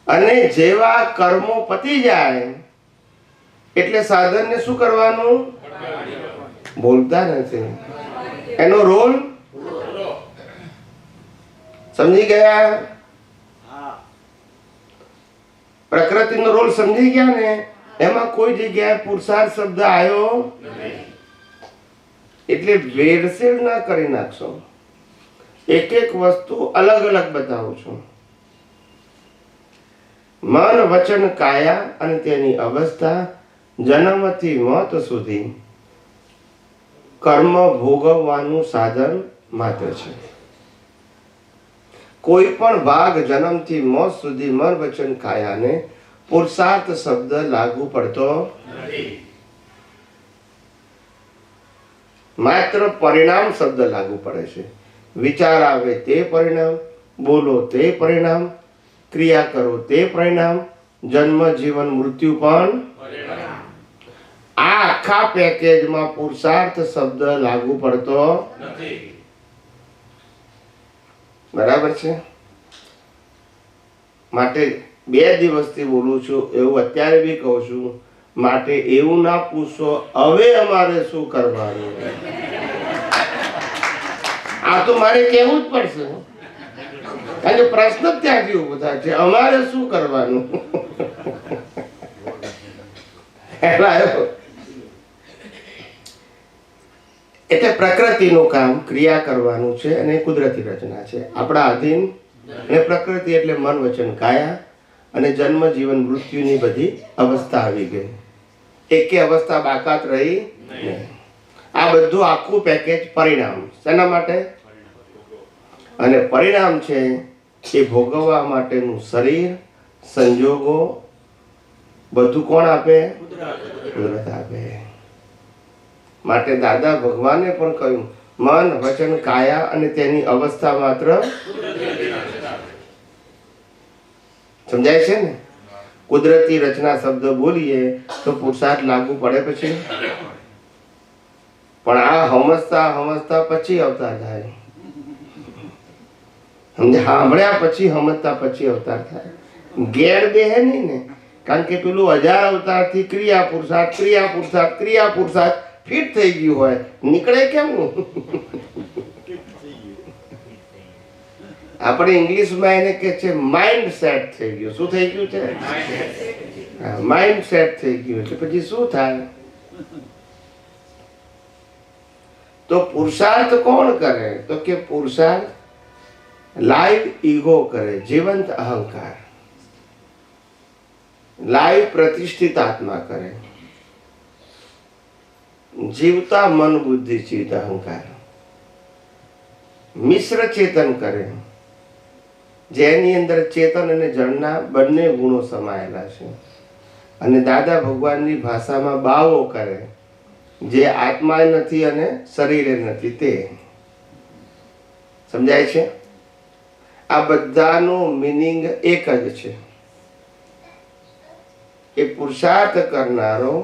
અને જેવા કર્મો પતી જાય એટલે સાધનને શું કરવાનું? બોલતા નથી. એનો રોલ સમજી ગયા? પ્રકૃતિનો રોલ સમજી ગયા ને? એમાં કોઈ જગ્યાએ પુરુષાર્થ શબ્દ આવ્યો એટલે વેરસેળ ના કરી નાખશો. એક એક વસ્તુ અલગ અલગ બતાવું છું. મન વચન કાયા અને તેની અવસ્થા જન્મથી મોત સુધી કર્મ ભોગવવાનું સાધન માત્ર છે. કોઈ પણ ભાગ જન્મથી મોત સુધી મન વચન કાયાને પુરુષાર્થ શબ્દ લાગુ પડતો નથી. માત્ર પરિણામ શબ્દ લાગુ પડે છે. વિચાર આવે તે પરિણામ, બોલો તે પરિણામ, ક્રિયા કરો તે પરિણામ, જન્મ જીવન મૃત્યુ પણ. આ આખા પેકેજમાં પુરુષાર્થ શબ્દ લાગુ પડતો નથી. બરાબર છે? માટે 2 દિવસથી બોલું છું, એવું અત્યારે બી કહું છું. માટે એવું ના પૂછો હવે અમારે શું કરવાનું. આ તો મારે કહેવું જ પડશે, કારણ કે પ્રશ્ન જ ત્યાંથી ઉભો થાય છે. અમારે શું કરવાનું? એટલે પ્રકૃતિનું કામ ક્રિયા કરવાનું છે અને કુદરતી રચના છે આપણા આધીન. અને પ્રકૃતિ એટલે મન વચન કાયા અને જન્મ જીવન મૃત્યુની બધી અવસ્થા આવી ગઈ. એકે અવસ્થા બાકાત રહી નહીં. આ બધું આખું પેકેજ પરિણામ. શેના માટે? અને પરિણામ છે એ ભોગવવા માટેનું શરીર, સંજોગો બધું કોણ આપે? કુદરત આપે. માટે દાદા ભગવાને પણ કહ્યું મન વચન કાયા અને તેની અવસ્થા માત્ર. સમજાય છે ને? કુદરતી રચના શબ્દ બોલીએ તો પુરુષાર્થ લાગુ પડે પછી. પણ આ સમજતા પછી અવતાર થાય. સાંભળ્યા પછી સમજતા પછી અવતાર થાય. ગેર બેહે નહીં ને, કારણ કે પેલું 1000 અવતારથી ક્રિયા પુરુષાર્થ ફિટ થઈ ગયું હોય, નીકળે કેમનું? આપણે ઇંગ્લિશમાં એને કે છે માઇન્ડ સેટ થઈ ગયું. શું થઈ ગયું છે? માઇન્ડ સેટ થઈ ગયું. એટલે પછી શું થાય? તો પુરુષાર્થ કોણ કરે? તો કે પુરુષાર્થ લાઈવ ઈગો કરે, જીવંત અહંકાર. લાઈવ પ્રતિષ્ઠિત આત્મા કરે, જીવતા મન બુદ્ધિ ચિત્ત અહંકાર. મિશ્ર ચેતન કરે, જેની અંદર ચેતન અને જળના બંને ગુણો સમાયેલા છે. અને દાદા ભગવાનની ભાષામાં બાવો કરે, જે આત્મા નથી અને શરીરે નથી તે. સમજાય છે? આ બધાનું મિનિંગ એક જ છે. એ પુરુષાર્થ કરનારો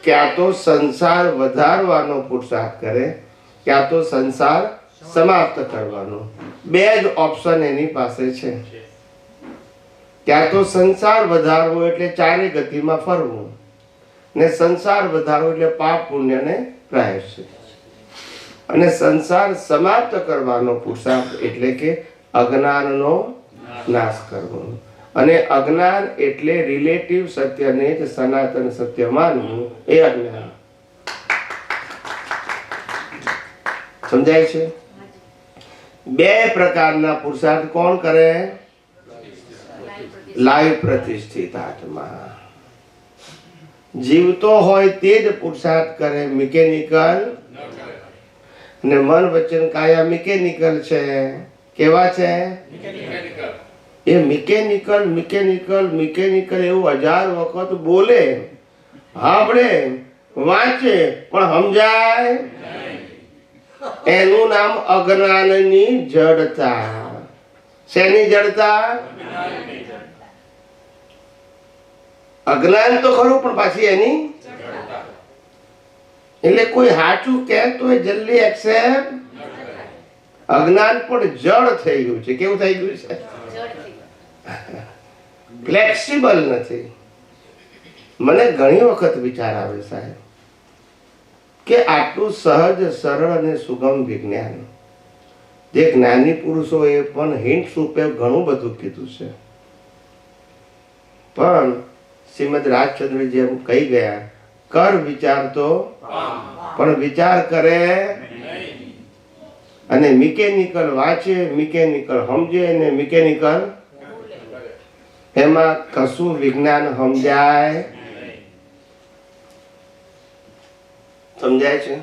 ક્યાં તો સંસાર વધારવાનો પુરુષાર્થ કરે, ક્યાં તો સંસાર સમાપ્ત કરવાનો. 2 જ ઓપ્શન એની પાસે છે. ક્યાં તો સંસાર વધારવો એટલે 4 ગતિમાં ફરવું, ને સંસાર વધારવો એટલે પાપ પુણ્ય ને પ્રાયશ્ચિત. અને સંસાર સમાપ્ત કરવાનો પુરુષાર્થ એટલે કે અજ્ઞાનનો નાશ કરવો. અને અજ્ઞાન એટલે રિલેટિવ સત્યને જ સનાતન સત્ય માનવું, એ અજ્ઞાન. સમજાય છે? 2 પ્રકારના પુરુષાર્થ કોણ કરે? લાઈવ પ્રતિષ્ઠિત આત્મા. જીવતો હોય તે જ પુરુષાર્થ કરે, મિકેનિકલ. અને મન વચન કાયા મિકેનિકલ છે. કેવા છે? એ મિકેનિકલ એવું 1000 વખત બોલે, સાંભળે, વાંચે, પણ સમજાય. એનું નામ અજ્ઞાનની જડતા. શેની જડતા? અજ્ઞાન તો ખરું, પણ પાછી એની એટલે કોઈ સાચું કહેતો હોય જલ્દી એક્સેપ્ટ. અજ્ઞાન પણ જડ થઈ ગયું છે. કેવું થઈ ગયું છે? ફ્લેક્સિબલ નથી. મને ઘણી વખત વિચાર આવે સાહેબ કે આટલું સહજ, સરળ અને સુગમ વિજ્ઞાન જે જ્ઞાની પુરુષોએ પણ હિન્ટ રૂપે ઘણું બધું કીધું છે, પણ શ્રીમદ રાજચંદ્રજી એમ કહી ગયા, કર વિચાર તો પણ વિચાર કરે અને મિકેનિકલ વાંચે, મિકેનિકલ સમજે અને મિકેનિકલ એમાં કશું વિજ્ઞાન સમજાય? સમજાય છે?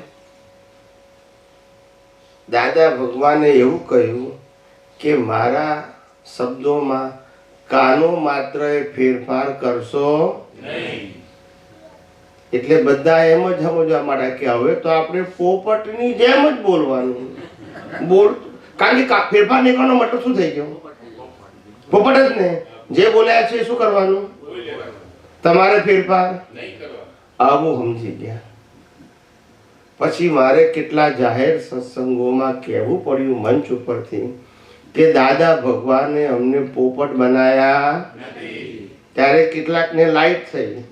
દાદા ભગવાને એવું કહ્યું કે મારા શબ્દોમાં કાનો માત્ર ફેરફાર કરશો એટલે બધા એમ જ સમજવા માંડ્યા કે હવે તો આપણે પોપટની જેમ જ બોલવાનું. કારણ કે ફેરફાર નીકળવાનો મતલબ શું થઈ ગયો? પોપટ જ ને. જે બોલ્યા છે શું કરવાનું? તમારે ફેરફાર આવું સમજી ગયા. પછી મારે કેટલા જાહેર સત્સંગોમાં કહેવું પડ્યું મંચ ઉપરથી કે દાદા ભગવાને અમને પોપટ બનાયા ત્યારે કેટલાકને લાઈટ થઈ.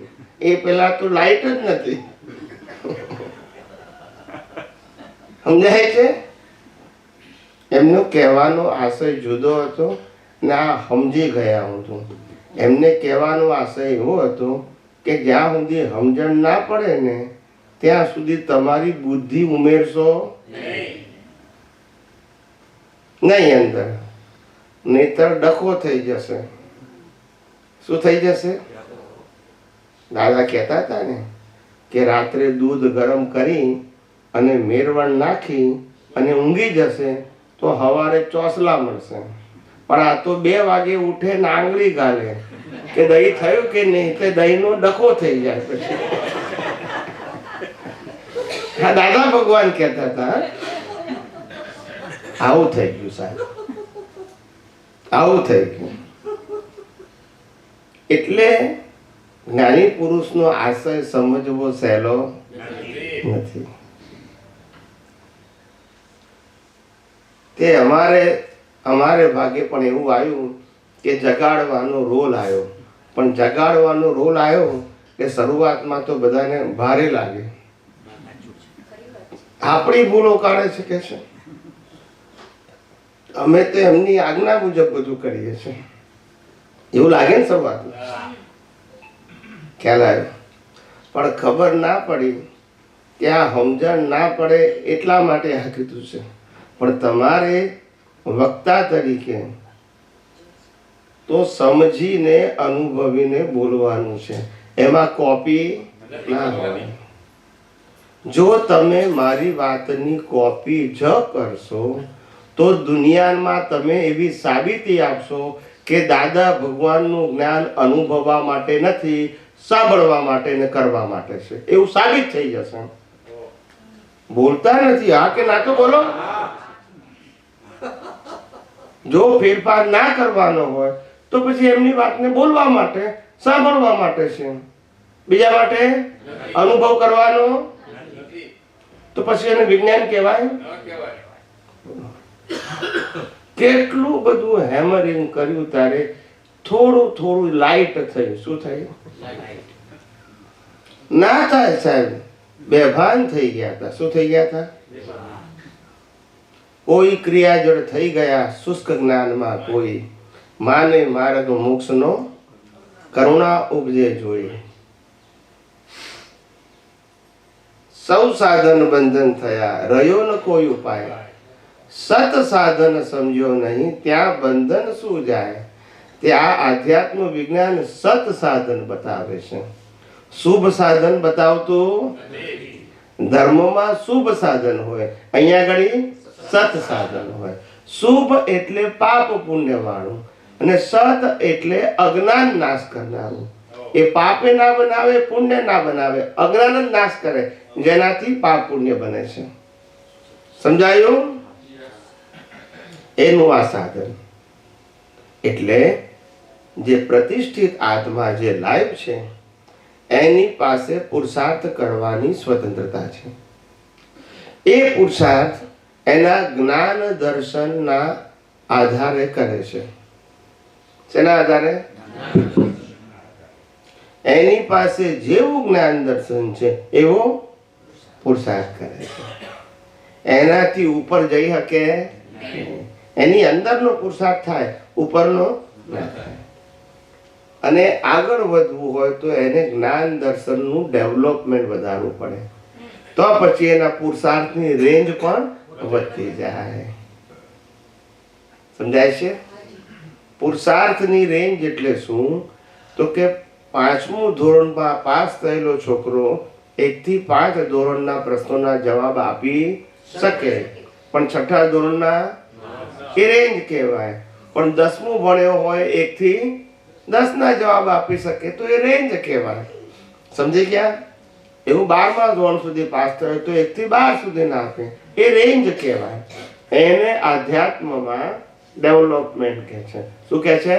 એ પેલા તો લાઈટ જ નથી. સમજાય છે? એમનો કહેવાનો આશય જુદો હતો ને આ સમજી ગયા હું છું. એમને કહેવાનો આશય એવો હતો કે જ્યાં સુધી સમજણ ના પડે ને ત્યાં સુધી તમારી બુદ્ધિ ઉમેરશો નહીં અંદર, નહીતર ડખો થઈ જશે. શું થઈ જશે? દાદા કહેતા હતા ને કે રાત્રે દૂધ ગરમ કરી અને મેરવણ નાખી અને ઊંઘી જશે તો સવારે ચોસલા મળશે. પણ આ તો 2 વાગે ઉઠે ને આંગળી ગાલે કે દહીં થયું કે નહીં, તે દહીંનો ડખો થઈ જાય. પછી હા, દાદા ભગવાન કહેતા હતા આવું થઈ ગયું સાહેબ, આવું થઈ ગયું. એટલે જ્ઞાની પુરુષનો આશય સમજવો સહેલો નથી. તે અમારે ભાગે પણ એવું આવ્યું કે જગાડવાનો રોલ આવ્યો, પણ જગાડવાનો રોલ આવ્યો કે શરૂઆતમાં તો બધાને ભારે લાગે. આપણી ભૂલો કાઢે છે કે છે અમે તો એમની આજ્ઞા મુજબ બધું કરીએ છીએ એવું લાગે ને શરૂઆતમાં. ખ્યાલ આવ્યો? પણ ખબર ના પડી, ત્યાં સમજણ ના પડે એટલા માટે આ કીધું છે. પણ તમારે વક્તા તરીકે તો સમજીને અનુભવીને બોલવાનું છે, એમાં કોપી ના હોય. જો તમે મારી વાતની કોપી જ કરશો તો દુનિયામાં તમે એવી સાબિતી આપશો કે દાદા ભગવાનનું જ્ઞાન અનુભવવા માટે નથી, સાંભળવા માટે ને કરવા માટે છે, એવું સાબિત થઈ જશે. બોલતા નથી, હા કે ના તો બોલો. જો ફેરફાર ના કરવાનો હોય તો પછી એમની વાતને બોલવા માટે, સાંભળવા માટે છે, બીજા માટે અનુભવ કરવાનો તો પછી એને વિજ્ઞાન કહેવાય? કેટલું બધું હેમરિંગ કર્યું ત્યારે થોડું થોડું લાઈટ થયું. શું થયું? ના થાય સાહેબ, બેભાન થઈ ગયા હતા. શું થઈ ગયા હતા? કોઈ ક્રિયા જોડે થઈ ગયા શુષ્ક જ્ઞાનમાં, કોઈ માને માર્ગ મોક્ષનો કરુણા ઉપજે જોઈ. સૌ સાધન બંધન થયા, રહ્યો ન કોઈ ઉપાય. સત સાધન સમજ્યો નહીં, ત્યાં બંધન શું જાય. તે આ આધ્યાત્મ વિજ્ઞાન સત સાધન બતાવે છે, શુભ સાધન બતાવતું. ધર્મમાં શુભ સાધન હોય, અહીંયા આગળ સત સાધન હોય. શુભ એટલે પાપ પુણ્ય વાળું અને સત એટલે અજ્ઞાન નાશ કરનારું. એ પાપે ના બનાવે, પુણ્ય ના બનાવે, અજ્ઞાન જ નાશ કરે, જેનાથી પાપ પુણ્ય બને છે. સમજાયું? એનું આ સાધન. એટલે જે પ્રતિષ્ઠિત આત્મા જે લાઈવ છે એની પાસે પુરુષાર્થ કરવાની સ્વતંત્રતા છે. એ પુરુષાર્થ એના જ્ઞાન દર્શનના આધારે કરે છે. શેના આધારે? એની પાસે જેવું જ્ઞાન દર્શન છે એવો પુરુષાર્થ કરે છે. એનાથી ઉપર જઈ શકે એની અંદરનો પુરુષાર્થ થાય, ઉપરનો ના થાય. અને આગળ વધવું હોય તો એને જ્ઞાન દર્શનનું ડેવલપમેન્ટ વધારવું પડે, તો પછી એના પુરુષાર્થની રેન્જ પણ વધતી જાય. સમજાય છે? પુરુષાર્થની રેન્જ એટલે શું? તો કે 5મું ધોરણમાં પાસ થયેલો છોકરો 1 થી 5 ધોરણના પ્રશ્નોના જવાબ આપી શકે, પણ 6ઠા ધોરણના એ રેન્જ કહેવાય. પણ 10મું ભણ્યો હોય 1 થી 10 ના જવાબ આપી શકે તો એ રેન્જ કહેવાય. સમજી ગયા? એવું 12મા ધોરણ સુધી પાસ થયો તો 1 થી 12 સુધી ના આપે, એ રેન્જ કહેવાય. એને આધ્યાત્મમાં ડેવલપમેન્ટ કહે છે. શું કહે છે?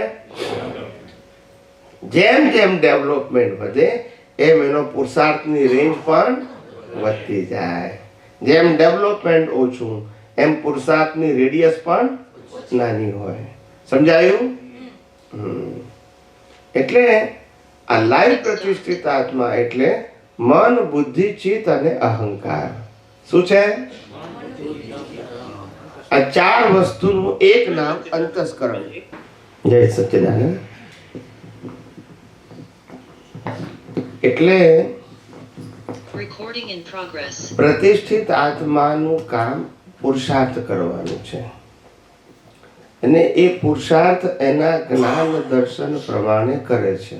જેમ જેમ ડેવલપમેન્ટ વધે એમ એનો પુરુષાર્થની રેન્જ પણ વધતી જાય. જેમ ડેવલપમેન્ટ ઓછું એમ પુરુષાર્થની રેડિયસ પણ નાની હોય. સમજાયું? એટલે આ લાઈવ પ્રતિષ્ઠિત આત્મા એટલે મન, બુદ્ધિ, ચિત્ત અને અહંકાર. શું છે? આ 4 વસ્તુનું એક નામ અંતસ્કરણ. જય સચ્ચિદાનંદ. એટલે પ્રતિષ્ઠિત આત્માનું કામ પુરુષાર્થ કરવાનું છે, અને એ પુરુષાર્થ એના જ્ઞાન દર્શન પ્રમાણે કરે છે.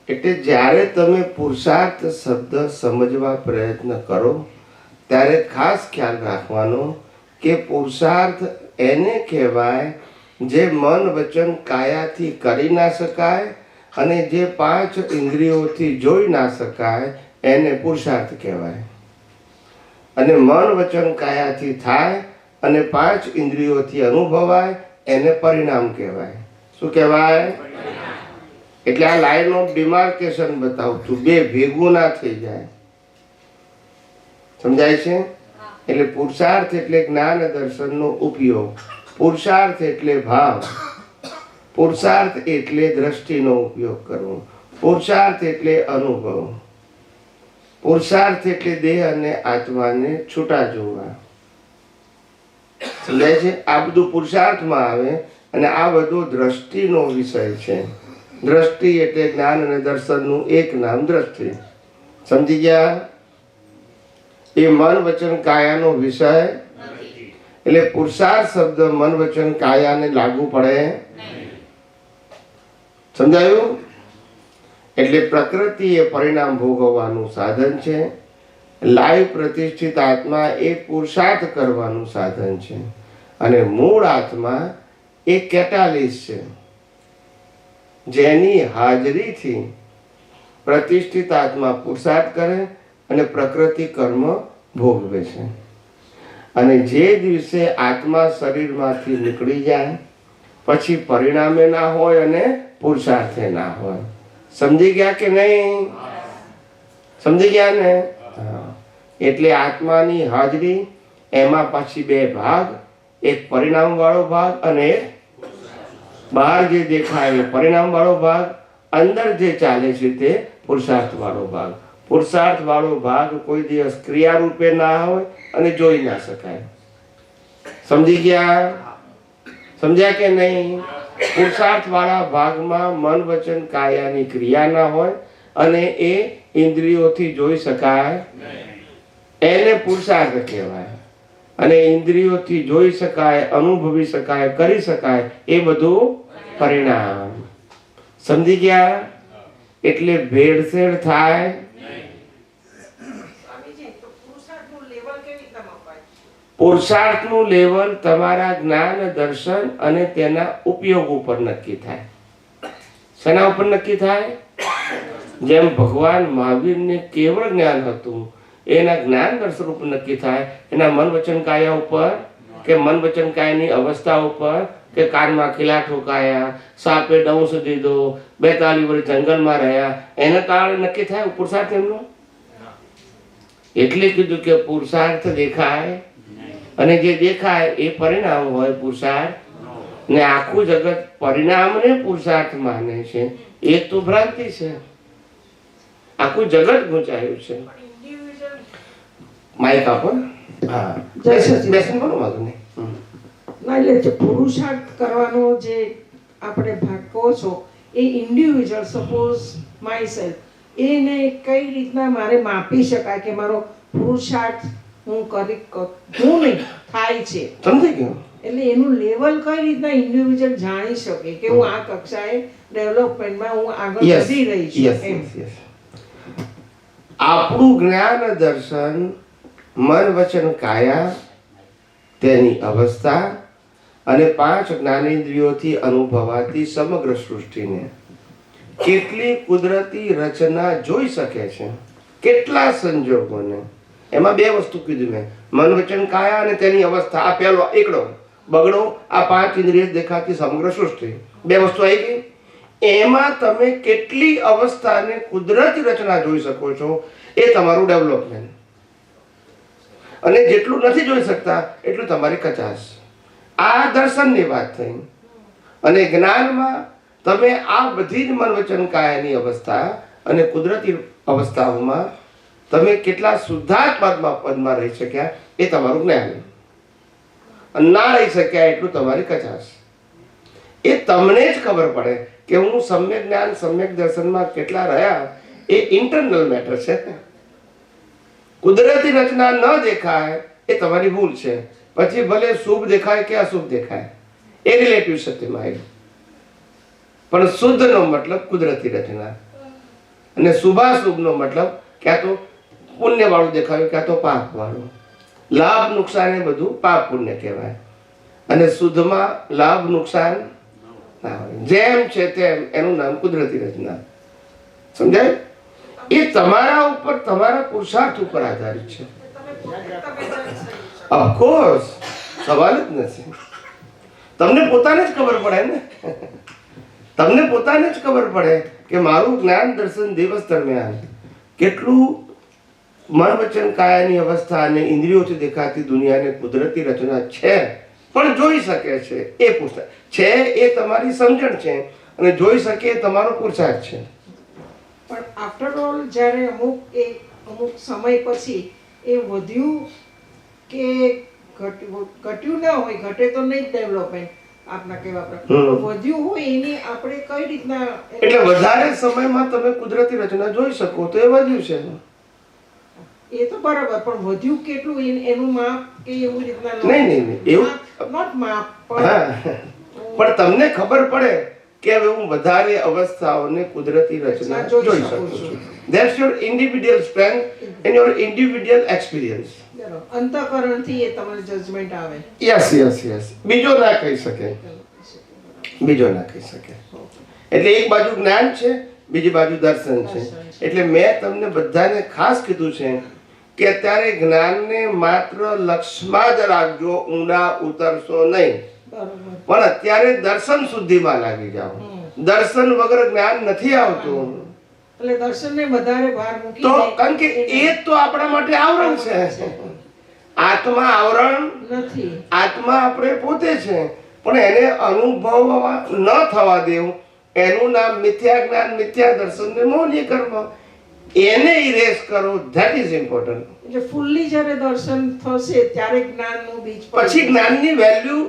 એટલે જ્યારે તમે પુરુષાર્થ શબ્દ સમજવા પ્રયત્ન કરો ત્યારે ખાસ ખ્યાલ રાખવાનો કે પુરુષાર્થ એને કહેવાય જે મન, વચન, કાયાથી કરી ના શકાય અને જે 5 ઇન્દ્રિયોથી જોઈ ના શકાય એને પુરુષાર્થ કહેવાય. અને મન, વચન, કાયાથી થાય અને 5 ઇન્દ્રિયોથી અનુભવાય એને પરિણામ કહેવાય. શું કહેવાય? એટલે આ લાઈન ઓફ ડિમાર્કેશન બતાવું છું, બે ભેગું ના થઈ જાય. સમજાય છે? એટલે પુરુષાર્થ એટલે જ્ઞાન દર્શનનો ઉપયોગ, પુરુષાર્થ એટલે ભાવ, પુરુષાર્થ એટલે દ્રષ્ટિનો ઉપયોગ કરવો, પુરુષાર્થ એટલે અનુભવ, પુરુષાર્થ એટલે દેહ અને આત્માને છૂટા જોવા. સમજાય છે? આ બધું પુરુષાર્થમાં આવે અને આ બધું દ્રષ્ટિનો વિષય છે. દ્રષ્ટિ એટલે જ્ઞાન અને દર્શનનું એક નામ દ્રષ્ટિ. સમજી ગયા? એ મન, વચન, કાયાનો વિષય એટલે પુરુષાર્થ શબ્દ મન, વચન, કાયાને લાગુ પડે. સમજાયું? એટલે પ્રકૃતિ એ પરિણામ ભોગવવાનું સાધન છે, લાઈવ પ્રતિષ્ઠિત આત્મા એ પુરુષાર્થ કરવાનું સાધન છે, અને મૂળ આત્મા એ કેટાલિસ્ટ છે જેની હાજરીથી પ્રતિષ્ઠિત આત્મા પુરુષાર્થ કરે અને પ્રકૃતિ કર્મ ભોગવે છે. અને જે દિવસે આત્મા શરીરમાંથી નીકળી જાય પછી પરિણામે ના હોય અને પુરુષાર્થે ના હોય. સમજી ગયા કે નહીં? સમજી ગયા ને? એટલે આત્માની હાજરી એમાં પછી 2 ભાગ, એક પરિણામ વાળો ભાગ અને એક બહાર જે દેખાય પરિણામ વાળો ભાગ, અંદર જે ચાલે છે તે પુરુષાર્થ વાળો ભાગ. પુરુષાર્થ વાળો ભાગ કોઈ દિવસ ક્રિયા રૂપે ના હોય અને જોઈ ના શકાય. સમજી ગયા? સમજ્યા કે નહીં? પુરુષાર્થ વાળા ભાગમાં મન, વચન, કાયાની ક્રિયા ના હોય અને એ ઇન્દ્રિયોથી જોઈ શકાય, એને પુરુષાર્થ કહેવાય. અને ઇન્દ્રિયોથી જોઈ શકાય, અનુભવી શકાય, કરી શકાય એ બધું પરિણામ. સમજી ગયા? એટલે ભેળસેળ થાય. પુરુષાર્થનું લેવલ તમારા જ્ઞાન, દર્શન અને તેના ઉપયોગ ઉપર નક્કી થાય. શેના ઉપર નક્કી થાય? જેમ ભગવાન મહાવીરને કેવળ જ્ઞાન હતું એના જ્ઞાન દર્શન ઉપર નક્કી થાય, એના મન, વચન, કાયા ઉપર કે મન વચન કાયની અવસ્થા ઉપર કે કાનમાં ખીલા ઠોકાયા, સાપે ડંસ દીધો, 42 વર્ષ જંગલમાં રહ્યા, એના કારણે નક્કી થાય પુરુષાર્થ એમનો? એટલે કીધું કે પુરુષાર્થ દેખાય અને જે દેખાય એ પરિણામ હોય પુરુષાર્થ, ને આખું જગત પરિણામને પુરુષાર્થ માને છે. એ તો ભ્રાંતિ છે. આખું જગત ગુંચાયું છે. માઇક આપો. હા, બેસન બોલો વાંધો નહીં. ના, એટલે જે પુરુષાર્થ કરવાનો જે આપણે ભાગ કહો છો એ ઇન્ડિવિજ્યુઅલ, સપોઝ માય સેલ્ફ, એને કઈ રીતના મારે માપી શકાય કે મારો પુરુષાર્થ હું હું નહીં થાય છે? સમજી ગયો? એટલે એનું લેવલ કઈ રીતના ઇન્ડિવિજ્યુઅલ જાણી શકે કે હું આ કક્ષાએ ડેવલપમેન્ટમાં હું આગળ વધી રહી છું? આપણું જ્ઞાન દર્શન મન વચન કાયા તેની અવસ્થા અને 5 જ્ઞાનેન્દ્રિયોથી અનુભવાતી સમગ્ર સૃષ્ટિને કેટલી કુદરતી રચના જોઈ શકે છે, કેટલા સંજોગોને. એમાં 2 વસ્તુ કીધું મેં, મન વચન કાયા અને તેની અવસ્થા. આ પહેલો એકડો બગડો, આ 5 ઇન્દ્રિય દેખાતી સમગ્ર સૃષ્ટિ, 2 વસ્તુ આવી ગઈ. એમાં તમે કેટલી અવસ્થાને કુદરતી રચના જોઈ શકો છો, એ તમારું ડેવલપમેન્ટ. અને જેટલું નથી જોઈ શકતા એટલું તમારી કચાશ. આ દર્શનની વાત થઈ. અને જ્ઞાનમાં તમે આ બધી જ મન વચન કાયાની અવસ્થા અને કુદરતી અવસ્થાઓમાં તમે કેટલા શુદ્ધાત્મા પદમાં રહી શક્યા એ તમારું જ્ઞાન. ના રહી શક્યા એટલું તમારી કચાશ. એ તમને જ ખબર પડે કે હું સમ્યક જ્ઞાન સમ્યક દર્શનમાં કેટલા રહ્યા. એ ઇન્ટરનલ મેટર છે. કુદરતી રચના ન દેખાય એ તમારી ભૂલ છે. પછી ભલે શુભ દેખાય કે અશુભ દેખાય, એ રિલેટિવ સત્યમાં આવ્યું. પણ શુદ્ધનો મતલબ કુદરતી રચના, અને શુભાશુભનો મતલબ ક્યાં તો પુણ્ય વાળું દેખાયું ક્યાં તો પાપ વાળું. લાભ નુકસાન એ બધું પાપ પુણ્ય કહેવાય. અને શુદ્ધમાં લાભ નુકસાન ના હોય. જેમ છે તેમ એનું નામ કુદરતી રચના. સમજાય? એ તમારા ઉપર, તમારા પુરુષાર્થ ઉપર આધારિત છે. ઓફકોર્સ, સવાલ જ નથી. તમને પોતાને જ ખબર પડે ને, તમને પોતાને જ ખબર પડે કે મારું જ્ઞાન દર્શન દિવસ દરમિયાન કેટલું મન વચન કાયાની અવસ્થા અને ઇન્દ્રિયોથી દેખાતી દુનિયાને કુદરતી રચના છે પણ જોઈ શકે છે. એ પુરુષાર્થ છે, એ તમારી સમજણ છે, અને જોઈ શકે એ તમારો પુરુષાર્થ છે. પણ આફ્ટર ઓલ જ્યારે અમુક સમય પછી એ વધ્યું કે ઘટ્યું ના હોય, ઘટે તો નહીં ડેવલપમેન્ટ આપના કેવા પ્રકાર વધ્યું હોય એની આપણે કઈ રીતના, એટલે વધારે સમયમાં તમે કુદરતી રચના જોઈ શકો તો એ વધ્યું છે. એ તો બરાબર, પણ વધ્યું કેટલું એનું માપ કે એવું રીતના નહીં એવું નોટ માપ, પણ તમને ખબર પડે કે હવે હું વધારે અવસ્થાઓને કુદરતી રચના જોઈ શકું છું. That's your individual strength and your individual experience. અંતઃકરણથી એ તમારું જજમેન્ટ આવે. યસ. બીજો ના કહી શકે. એટલે એક બાજુ જ્ઞાન છે, બીજી બાજુ દર્શન છે. એટલે મેં તમને બધાને ખાસ કીધું છે કે અત્યારે જ્ઞાનને માત્ર લક્ષમાં જ રાખજો, ઊંડા ઉતરશો નહીં. પણ અત્યારે દર્શન શુદ્ધિમાં લાગી જાઓ. દર્શન વગર જ્ઞાન નથી આવતું. એટલે દર્શનને વધારે ભાર મૂકી તો કારણ કે એ તો આપણા માટે આવરણ છે. આત્મા આવરણ નથી. આત્મા આપણે પોતે છે, પણ એને અનુભવવા ન થવા દેવું એનું નામ મિથ્યા જ્ઞાન, મિથ્યા દર્શન ને મૌલિ કર્મ. એને ઇરેઝ કરો, ધેટ ઇઝ ઇમ્પોર્ટન્ટ. એટલે ફૂલ્લી જ્યારે દર્શન થશે ત્યારે જ્ઞાનનું બીજ પછી જ્ઞાનની વેલ્યુ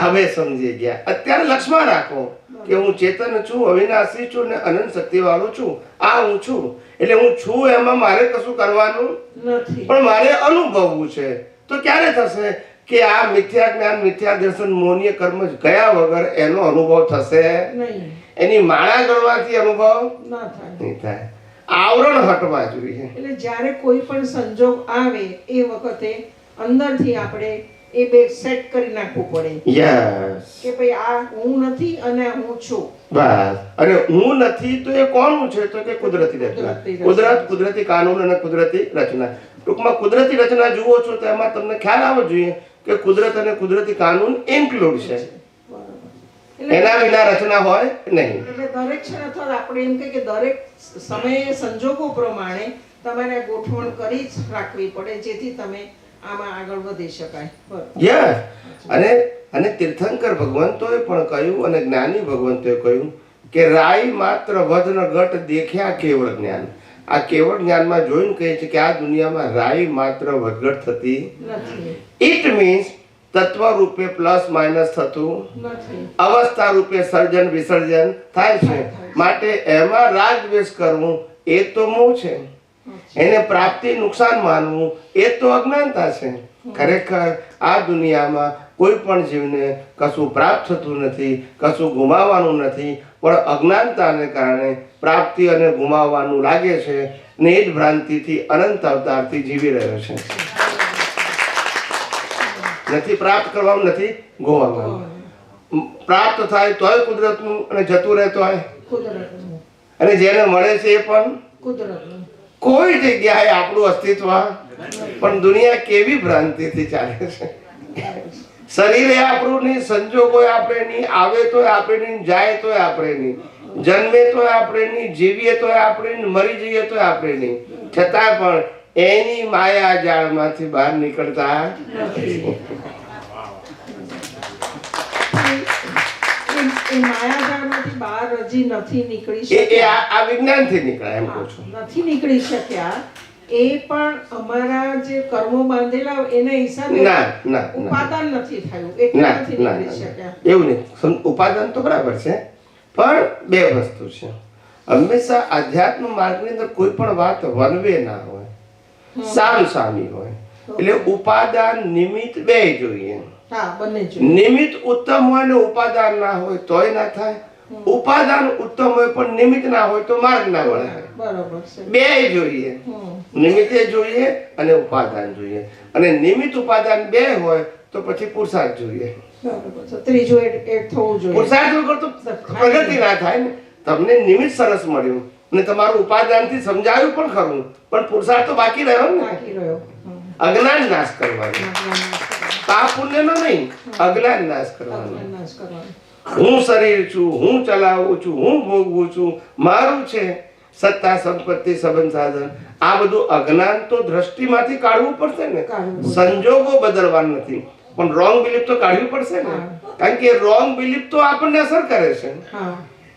હવે સમજી ગયા. અત્યારે લક્ષમાં રાખો કે હું ચેતન છું, અવિનાશી છું ને અનંત શક્તિ વાળો છું. આ હું છું, એટલે હું છું એમાં મારે કશું કરવાનું નથી, પણ મારે અનુભવવું છે. તો ક્યારે થશે કે આ મિથ્યા જ્ઞાન, મિથ્યા દર્શન, મૌન્ય કર્મ ગયા વગર એનો અનુભવ થશે નહીં. એની માળા ગણવાથી અનુભવ નહીં થાય. આવરણ હટવા જોઈએ. એટલે જ્યારે કોઈ પણ સંજોગ આવે એ વખતે અંદરથી આપણે એ બે સેટ કરી નાખવું પડે. યસ, કે ભાઈ આ હું નથી અને હું છું. બસ. અને હું નથી તો એ કોનું છે? તો કે કુદરતી રચના. કુદરતી કાનૂન અને કુદરતી રચના. ટૂંકમાં કુદરતી રચના જુઓ છો તો એમાં તમને ખ્યાલ આવવો જોઈએ કે કુદરત અને કુદરતી કાનૂન ઇન્ક્લુડ છે, બરાબર. એના વિના રચના હોય નહીં. એટલે દરેક છે ને, અથવા આપણે એમ કહીએ કે દરેક સમયે સંજોગો પ્રમાણે તમારે ગોઠવણ કરી જ રાખવી પડે, જેથી તમે આમાં આગળ વધી શકાય. બરાબર. યસ. અને તીર્થંકર ભગવંતોએ પણ કહ્યું અને જ્ઞાની ભગવંતોએ કહ્યું કે રાઈ માત્ર વધન ગટ દેખ્યા કેવળ જ્ઞાન. આ કેવળ જ્ઞાનમાં જોઈને કહે છે કે આ દુનિયામાં રાઈ માત્ર વધઘટ થતી નથી. ઇટ મીન્સ તત્વ રૂપે પ્લસ માઇનસ થતું નથી. અવસ્થા રૂપે સર્જન વિસર્જન થાય છે. માટે એમાં રાગ દ્વેષ કરવું એ તો મોહ છે, એને પ્રાપ્તિ નુકસાન માનવું એ તો અજ્ઞાનતા છે. ખરેખર આ દુનિયામાં કોઈ પણ જીવને કશું પ્રાપ્ત થતું નથી, કશું ગુમાવવાનું નથી, પણ અજ્ઞાનતાને કારણે પ્રાપ્તિ અને ગુમાવવાનું લાગે છે ને એ જ ભ્રાંતિથી અનંત અવતારથી જીવી રહ્યો છે. નથી પ્રાપ્ત કરવાનું, નથી ગુમાવવાનું. પ્રાપ્ત થાય તોય કુદરતનું અને જતું રહે તોય કુદરતનું, અને જેને મળે છે એ પણ કુદરતનું. કોઈ જગ્યાએ આપણું અસ્તિત્વ, પણ દુનિયા કેવી ભ્રાંતિથી ચાલે છે. શરીરે આપણું નહીં, સંજોગો આપણે નહીં, આવે તોય આપણે નહીં, જાય તોય આપણે નહીં, જન્મે તોય આપણે નહીં, જીવીએ તોય આપણે નહીં, મરી જઈએ તોય આપણે નહીં, છતાં પણ એની માયા જાળમાંથી બહાર નીકળતા એ માયાજાળમાંથી બહાર હજી નથી નીકળી એ શક્યા. આ વિજ્ઞાનથી નીકળાય એમ કહું છું. નથી નીકળી શક્યા. એ પણ અમારા જે કર્મો બાંધેલા એના હિસાબે ના ના ના ઉપાદાન નથી થયું, એટલે ના નથી ના નીકળી ના. શક્યા. એવું નહીં. ઉપાદાન તો બરાબર છે, પણ બે વસ્તુ છે. હંમેશા આધ્યાત્મ માર્ગની અંદર કોઈ પણ વાત વન વે ના હોય, સામ સામી હોય. એટલે ઉપાદાન નિમિત્ત બે જોઈએ. હા, બંને જોઈએ. નિમિત્ત ઉત્તમ હોય ને ઉપાદાન ના હોય તોય ના થાય. ઉપાદાન ઉત્તમ હોય પણ નિમિત્ત ના હોય તો માર્ગ ના મળે. બરોબર છે. બે જોઈએ, નિમિત્તે જોઈએ અને ઉપાદાન જોઈએ. અને નિમિત્ત ઉપાદાન બે હોય તો પછી પુરુષાર્થ જોઈએ. બરોબર છે. ત્રીજું એડ થવું જોઈએ. પુરુષાર્થ વગર તો પ્રગતિ ના થાય ને. તમને નિમિત્ત સરસ મળ્યું અને તમારું ઉપાદાનથી સમજાયું પણ ખરું, પણ પુરુષાર્થ તો બાકી રહ્યો ને. બાકી રહ્યો. અજ્ઞાન નાશ કરવાનો, પાપ પુણ્યનો નહીં, અજ્ઞાન નાશ કરવાનો. નાશ કરવાનો. હું શરીર છું, હું ચલાવું છું, હું ભોગવું છું, મારું છે, સત્તા સંપત્તિ સંબંધ સાધન, આ બધું અજ્ઞાન તો દ્રષ્ટિમાંથી કાઢવું પડશે ને. સંજોગો બદલવા નથી, પણ રોંગ બિલીફ તો કાઢવી પડશે ને. કારણ કે રોંગ બિલીફ તો આપણને અસર કરે છે. હા,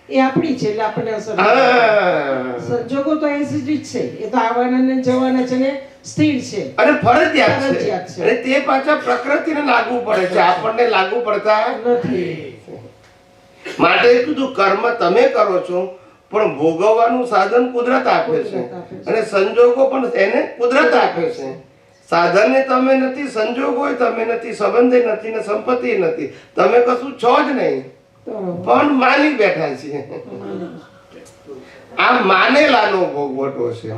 એ આપણી છે એટલે આપણને અસર કરે. હા. સંજોગો તો એસી જ છે, એ તો આવવાના ને જવાના છે ને સ્થિર છે અને ફરજિયાત છે. ફરજિયાત છે. અને તે પાછા પ્રકૃતિને લાગુ પડે છે, આપણને લાગુ પડતા નથી. માટે કીધું કર્મ તમે કરો છો, પણ ભોગવવાનું સાધન કુદરત આપે છે, અને સંજોગો પણ એને કુદરત આપે છે. સાધને તમે નથી, સંજોગો તમે નથી, સંબંધે નથી ને સંપત્તિ નથી, તમે કશું છો જ નહીં, પણ માની બેઠા છીએ. આ માનેલાનો ભોગવટો છે.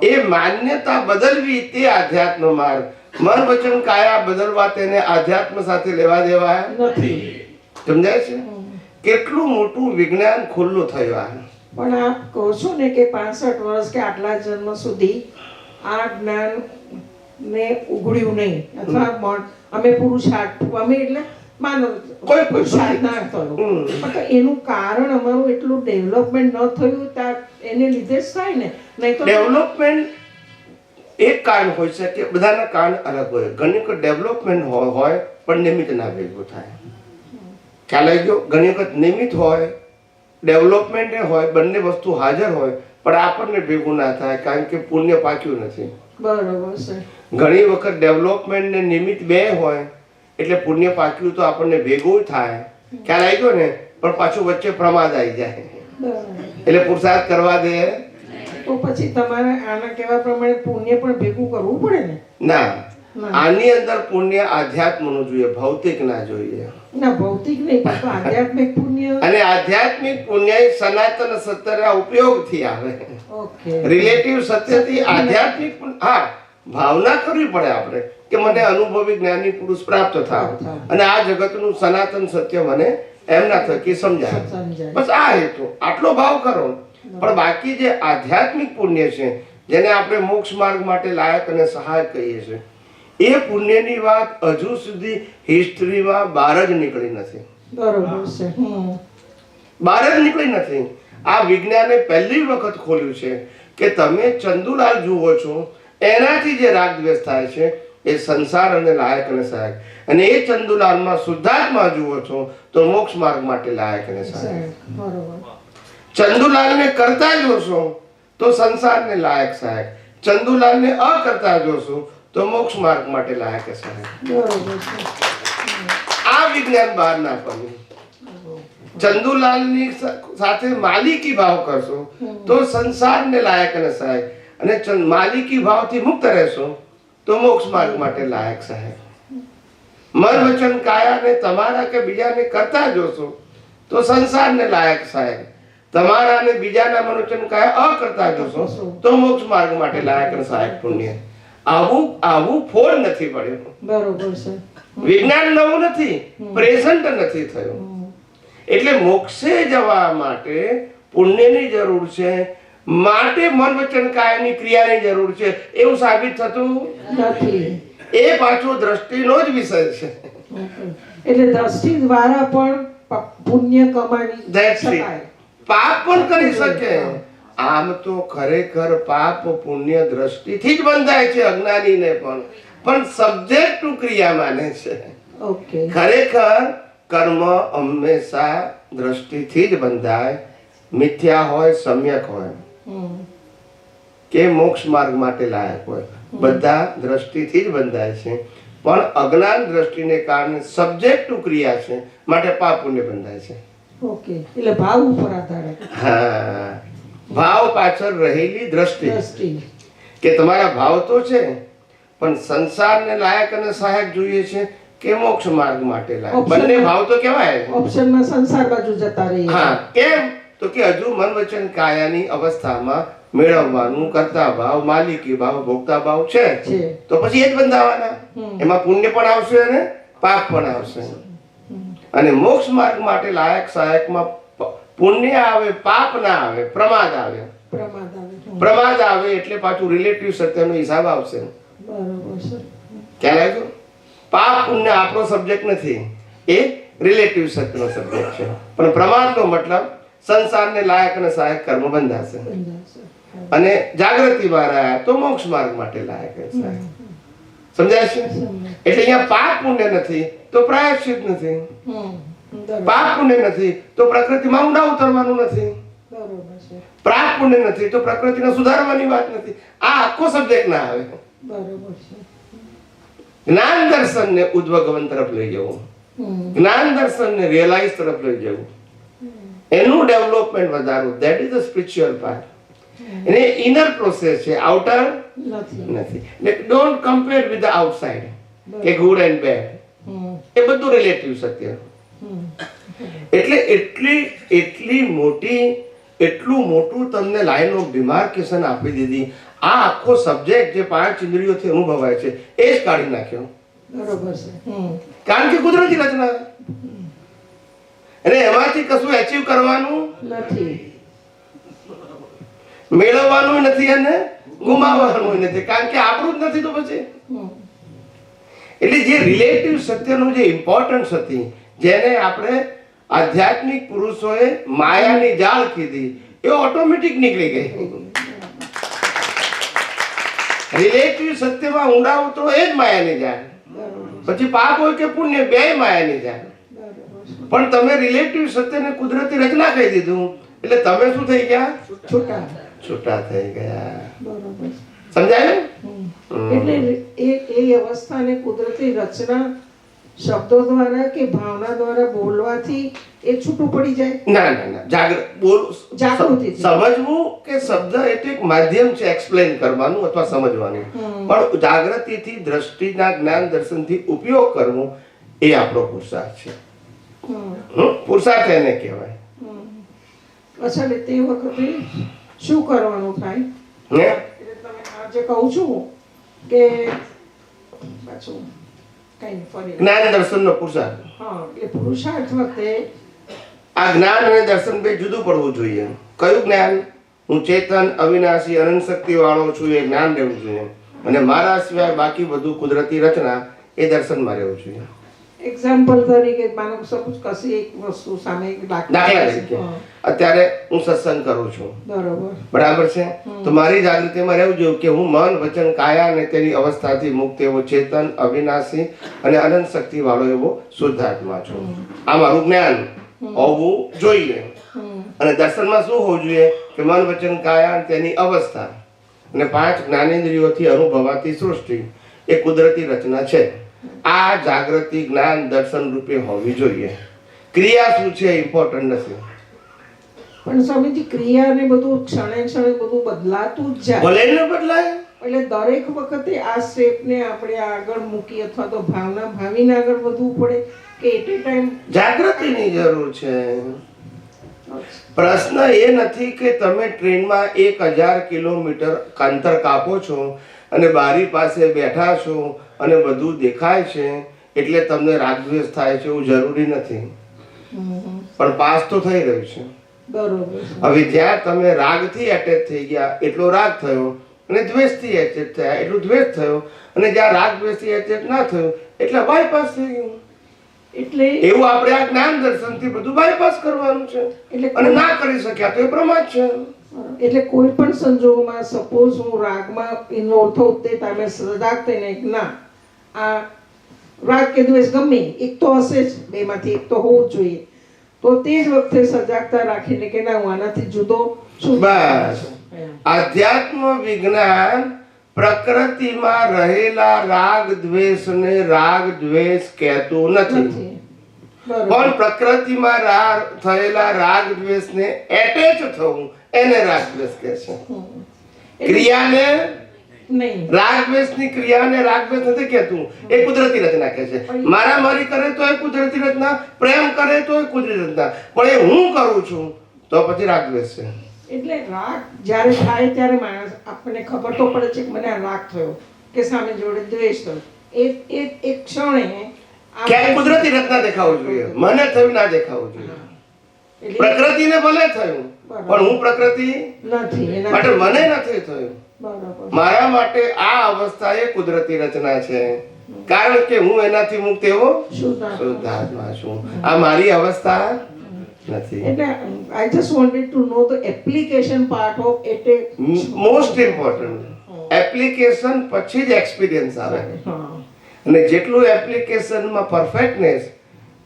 એ માન્યતા બદલવી તે આધ્યાત્મ માર્ગ. મન વચન કાયા બદલવા તેને આધ્યાત્મ સાથે લેવા દેવા નથી. સમજાય છે? કેટલું મોટું વિજ્ઞાન ખુલ્લું થયું આ. પણ આપ કહો છો ને કે 65 વર્ષ કે આટલા જન્મ સુધી આ જ્ઞાન ને ઉઘડ્યું નહીં, અથવા અમે પુરુષાર્થ, અમે એટલે માનો કોઈ પુરુષાર્થ ના થયો, પણ તો એનું કારણ અમારું એટલું ડેવલપમેન્ટ ન થયું, એને લીધે જ થાય ને. નહીં તો ડેવલપમેન્ટ એક કારણ હોય છે કે બધાના કારણ અલગ હોય. ઘણી વખત ડેવલપમેન્ટ હોય પણ નિમિત્ત ના ભેગું થાય. ખ્યાલ આવી ગયો? ઘણી વખત નિમિત્ત હોય, ડેવલપમેન્ટ હોય, બંને વસ્તુ હાજર હોય, પણ આપણને ભેગું ના થાય કારણ કે પુણ્ય પાક્યું નથી. બરોબર છે. ઘણી વખત ડેવલપમેન્ટ ને નિમિત્ત બે હોય એટલે પુણ્ય પાક્યું તો આપણને ભેગું થાય. ખ્યાલ આવી ગયો ને? પણ પાછું વચ્ચે પ્રમાદ આવી જાય, એટલે પુરુષાર્થ કરવા દે. તો પછી તમારે આના કહેવા પ્રમાણે પુણ્ય પણ ભેગું કરવું પડે ને? ના, આની અંદર પુણ્ય આધ્યાત્મનું જોઈએ, ભૌતિક ના જોઈએ. ના, ભૌતિક નહીં, પણ આધ્યાત્મિક પુણ્ય. અને આધ્યાત્મિક પુણ્ય સનાતન સત્યના ઉપયોગથી આવે. ઓકે. રિલેટિવ સત્યથી આધ્યાત્મિક હા ભાવના કરવી પડે આપણે કે મને અનુભવી જ્ઞાની પુરુષ પ્રાપ્ત થાવ, અને આ જગતનું સનાતન સત્ય મને એમના થકી સમજાય. બસ આ હેતુ, આટલો ભાવ કરો. પણ બાકી જે આધ્યાત્મિક પુણ્ય છે, જેને આપણે મોક્ષ માર્ગ માટે લાયક અને સહાયક કહીએ છીએ, એ પુણ્યની વાત હજુ સુધી હિસ્ટ્રીમાં બહાર જ નીકળી નથી. બરોબર છે. બહાર જ નીકળી નથી. આ વિજ્ઞાને પહેલી વખત ખોલ્યું છે કે તમે ચંદુલાલ જુઓ છો એનાથી જે રાગ દ્વેષ થાય છે એ સંસાર અને લાયક અને સહાયક, અને એ ચંદુલાલમાં શુદ્ધાત્મા જુઓ છો તો મોક્ષ માર્ગ માટે લાયક અને સહાયક. બરોબર. ચંદુલાલને કરતા જોશો તો સંસારને લાયક સહાયક, ચંદુલાલને અકર્તા જોશો તો મોક્ષ માર્ગ માટે લાયક સહાયક. બરોબર છે. આ વિજ્ઞાન બહાર ના પડ્યું. ચંદુલાલની સાથે માલિકી ભાવ કરશો તો સંસારને લાયક અને સહાયક, અને માલિકી ભાવથી મુક્ત રહેશો તો મોક્ષ માર્ગ માટે લાયક સહાયક. મન વચન કાયાને તમારા કે બીજાને કરતા જોશો તો સંસારને લાયક સહાયક, તમારા અને બીજાના મન વચન કાયા અકર્તા જોશો તો મોક્ષ માર્ગ માટે લાયક અને સહાયક પુણ્ય. આવું ફોડ નથી પડ્યો. બરોબર છે. વિજ્ઞાન નવું નથી, પ્રેઝન્ટ નથી થયું. એટલે મોક્ષે જવા માટે પુણ્યની જરૂર છે, માટે મન વચન કાયાની ક્રિયાની જરૂર છે એવું સાબિત થતું નથી. એ પાછો દ્રષ્ટિનો જ વિષય છે. એટલે દ્રષ્ટિ દ્વારા પણ પુણ્ય કમાવી શકાય, પાપ પણ કરી શકે. આમ તો ખરેખર પાપ પુણ્ય દ્રષ્ટિથી જ બંધાય છે અજ્ઞાનીને પણ સબ્જેક્ટ ટુ ક્રિયા માને છે. ઓકે. ખરેખર કર્મ હંમેશા દ્રષ્ટિથી જ બંધાય, મિથ્યા હોય સમ્યક હોય કે મોક્ષ માર્ગ માટે લાયક હોય, બધા દ્રષ્ટિથી જ બંધાય છે. પણ અજ્ઞાન દ્રષ્ટિને કારણે સબ્જેક્ટ ટુ ક્રિયા છે માટે પાપ પુણ્ય બંધાય છે. ઓકે. એટલે ભાવ ઉપર આધાર. હા, ભાવ પાછળ રહેલી દ્રષ્ટિ કે તમારા ભાવ તો છે પણ સંસારને લાયક અને સહાયક જોઈએ છે કે મોક્ષ માર્ગ માટે લાયક. બંને ભાવ તો કહેવાય. ઓપ્શનમાં સંસાર બાજુ જતા રહીએ. હા, કેમ તો કે હજુ મન વચન કાયાની અવસ્થામાં મેળવવાનું કરતા ભાવ, માલિકી ભાવ, ભોગતા ભાવ છે તો પછી એ જ બંધાવાના. એમાં પુણ્ય પણ આવશે અને પાપ પણ આવશે. અને મોક્ષ માર્ગ માટે લાયક સહાયકમાં પુણ્ય આવે, પાપ ના આવે, પ્રમાદ આવે. પ્રમાદ આવે એટલે પાછું રિલેટિવ સત્યનો હિસાબ આવશે. બરોબર છે. ખ્યાલ આવ્યો? પાપ પુણ્ય આપણો સબ્જેક્ટ નથી, એ રિલેટિવ સત્યનો સબ્જેક્ટ છે. પણ પ્રમાદનો મતલબ સંસારને લાયક અને સહાયક કર્મ બંધાશે, અને જાગૃતિમાં રહ્યા તો મોક્ષ માર્ગ માટે લાયક સહાયક. સમજાય છે? એટલે અહીંયા પાપ પુણ્ય નથી તો પ્રાયશ્ચિત નથી, પાપ પુણ્ય નથી તો પ્રકૃતિમાં ઊંડા ઉતરવાનું નથી, પાપ પુણ્ય નથી તો પ્રકૃતિને સુધારવાની વાત નથી. આ આખો સબ્જેક્ટ ના આવે. બરોબર છે. જ્ઞાન દર્શનને ઉદ્ભગવન તરફ લઈ જવું, જ્ઞાન દર્શનને રિયલાઇઝ તરફ લઈ જવું, એનું ડેવલપમેન્ટ વધારવું, that is the spiritual part. એને ઇનર પ્રોસેસ છે, આઉટર નથી. Don't compare with the outside કે ગુડ એન્ડ બેડ. એ બધું રિલેટિવ સત્ય. એટલે એટલું મોટું તમને લાઈન ઓફ ડિમાર્કેશન આપી દીધી. આ આખો સબ્જેક્ટ જે 5 ઇન્દ્રિયોથી અનુભવાય છે એ જ કાઢી નાખ્યો. બરોબર છે. કારણ કે કુદરતી રચના, અને એમાંથી કશું એચીવ કરવાનું નથી, મેળવવાનું નથી અને ગુમાવવાનું નથી, કારણ કે આપણું જ નથી તો પછી. એટલે જે રિલેટિવ સત્યનું જે ઇમ્પોર્ટન્સ હતી, જેને આપણે આધ્યાત્મિક પુરુષોએ માયાની જાળ કીધી, એ ઓટોમેટિક નીકળી ગઈ. રિલેટિવ સત્યમાં ઊંડા ઉતરો એ જ માયાની જાળ. પછી પાપ હોય કે પુણ્ય, બે માયાની જાળ. પણ તમે રિલેટિવ સત્યને કુદરતી રચના કહી દીધું એટલે તમે શું થઈ ગયા? છૂટા થઈ ગયા. સમજાય? એટલે એ અવસ્થાને કુદરતી રચના શબ્દો દ્વારા કે ભાવના દ્વારા બોલવાથી એ છૂટું પડી જાય? ના, જાગૃતિ સમજવું કે શબ્દ એટલે એક માધ્યમ છે એક્સપ્લેન કરવાનું અથવા સમજવાનું, પણ જાગૃતિથી દ્રષ્ટિના જ્ઞાન દર્શનથી ઉપયોગ કરવો એ આપણો પુરુષાર્થ છે. પુરુષાર્થ એને કહેવાય. અચ્છા, તે વખતે શું કરવાનું થાય? એટલે તમે આજે કહું છું કે પાછું જ્ઞાન દર્શનનો પુરુષાર્થ. એટલે પુરુષાર્થ વખતે આ જ્ઞાન અને દર્શન બે જુદું પડવું જોઈએ. કયું જ્ઞાન? હું ચેતન, અવિનાશી, અનંત શક્તિ વાળો છું એ જ્ઞાન રહેવું જોઈએ. અને મારા સિવાય બાકી બધું કુદરતી રચના એ દર્શનમાં રહેવું જોઈએ. એક્ઝામ્પલ તરીકે માનો સપોઝ કશી એક વસ્તુ સામે દાખલા તરીકે અત્યારે હું સત્સંગ કરું છું, બરોબર, બરાબર છે, તો મારી જાગૃતિમાં રહેવું જોઈએ કે હું મન વચન કાયા અને તેની અવસ્થાથી મુક્ત એવો ચેતન અવિનાશી અને અનંત શક્તિ વાળો એવો શુદ્ધ આત્મા છું. આ મારું જ્ઞાન હોવું જોઈએ. અને દર્શનમાં શું હોવું જોઈએ કે મન વચન કાયા અને તેની અવસ્થા અને 5 જ્ઞાનેન્દ્રિયોથી અનુભવાતી સૃષ્ટિ એ કુદરતી રચના છે. આ જાગૃતિ જ્ઞાન દર્શન રૂપે હોવી જોઈએ. ક્રિયા શું છે ઇમ્પોર્ટન્ટ નથી. પણ સ્વામીજી ક્રિયા ને બધું ક્ષણે ક્ષણે બધું બદલાતું જ જાય, ભલે ન બદલાય, એટલે દરેક વખતે આ સ્ટેપ ને આપણે આગળ મૂકી અથવા તો ભાવના ભાવીને આગળ વધવું પડે કે એટ એ ટાઈમ જાગૃતિની જરૂર છે. પ્રશ્ન એ નથી કે તમે ટ્રેનમાં 1000 કિલોમીટર અંતર કાપો છો અને બારી પાસે બેઠા છો અને બધું દેખાય છે એટલે તમને રાગદ્વેષ થાય છે, એવું જરૂરી નથી. પણ પાસ તો થઈ રહ્યું છે. બરોબર. હવે જ્યાં તમે રાગથી એટેચ થઈ ગયા એટલો રાગ થયો અને દ્વેષથી એટેચ થયા એટલું દ્વેષ થયો, અને જ્યાં રાગ દ્વેષથી એટેચ ના થયું એટલે બાયપાસ થઈ ગયું. એટલે એવું આપણે આ જ્ઞાન દર્શનથી બધું બાયપાસ કરવાનું છે. એટલે અને ના કરી શક્યા તો એ પ્રમાદ છે. એટલે કોઈ પણ સંજોગોમાં સપોઝ હું રાગમાં ઇન્વોલ્વ થઉં તે ટાઈમે સજાગ થઈને એક ના આ રાગ કે દ્વેષ ગમે એક તો હશે જ, બેમાંથી એક તો હોવું જ જોઈએ, તો તે જ વખતે સજાગતા રાખીને કે ના હું આનાથી જુદો છું. બસ આધ્યાત્મ વિજ્ઞાન પ્રકૃતિમાં રહેલા રાગ દ્વેષને રાગ દ્વેષ કહેતું નથી, પણ પ્રકૃતિમાં થયેલા રાગ દ્વેષને એટેચ થવું એને રાગ દ્વેષ કહે છે. ક્રિયાને નહીં, રાગ દ્વેષની ક્રિયાને રાગ દ્વેષ નથી કહેતું, એ કુદરતી રચના કહે છે. મારા મારી કરે તો એ કુદરતી રચના, પ્રેમ કરે તો એ કુદરતી રચના, પણ એ હું કરું છું તો પછી રાગ દ્વેષ છે. એટલે રાગ જ્યારે થાય ત્યારે માણસ આપણને ખબર તો પડે છે કે મને આ રાગ થયો કે સામે જોડે દ્વેષ થયો, એ એક ક્ષણે ક્યાંય કુદરતી રચના દેખાવું જોઈએ, મને થયું ના દેખાવું જોઈએ. પ્રકૃતિને ભલે થયું પણ હું પ્રકૃતિ નથી માટે મને નથી થયું. બરાબર. મારા માટે આ અવસ્થા એ કુદરતી રચના છે, કારણ કે હું એનાથી મુક્ત એવો શુદ્ધ આત્મા છું. આ મારી અવસ્થા નથી. એટલે I just wanted to know the application part of it. Most important application પછી જ એક્સપિરિયન્સ આવે, હા, અને જેટલું એપ્લિકેશનમાં પરફેક્ટનેસ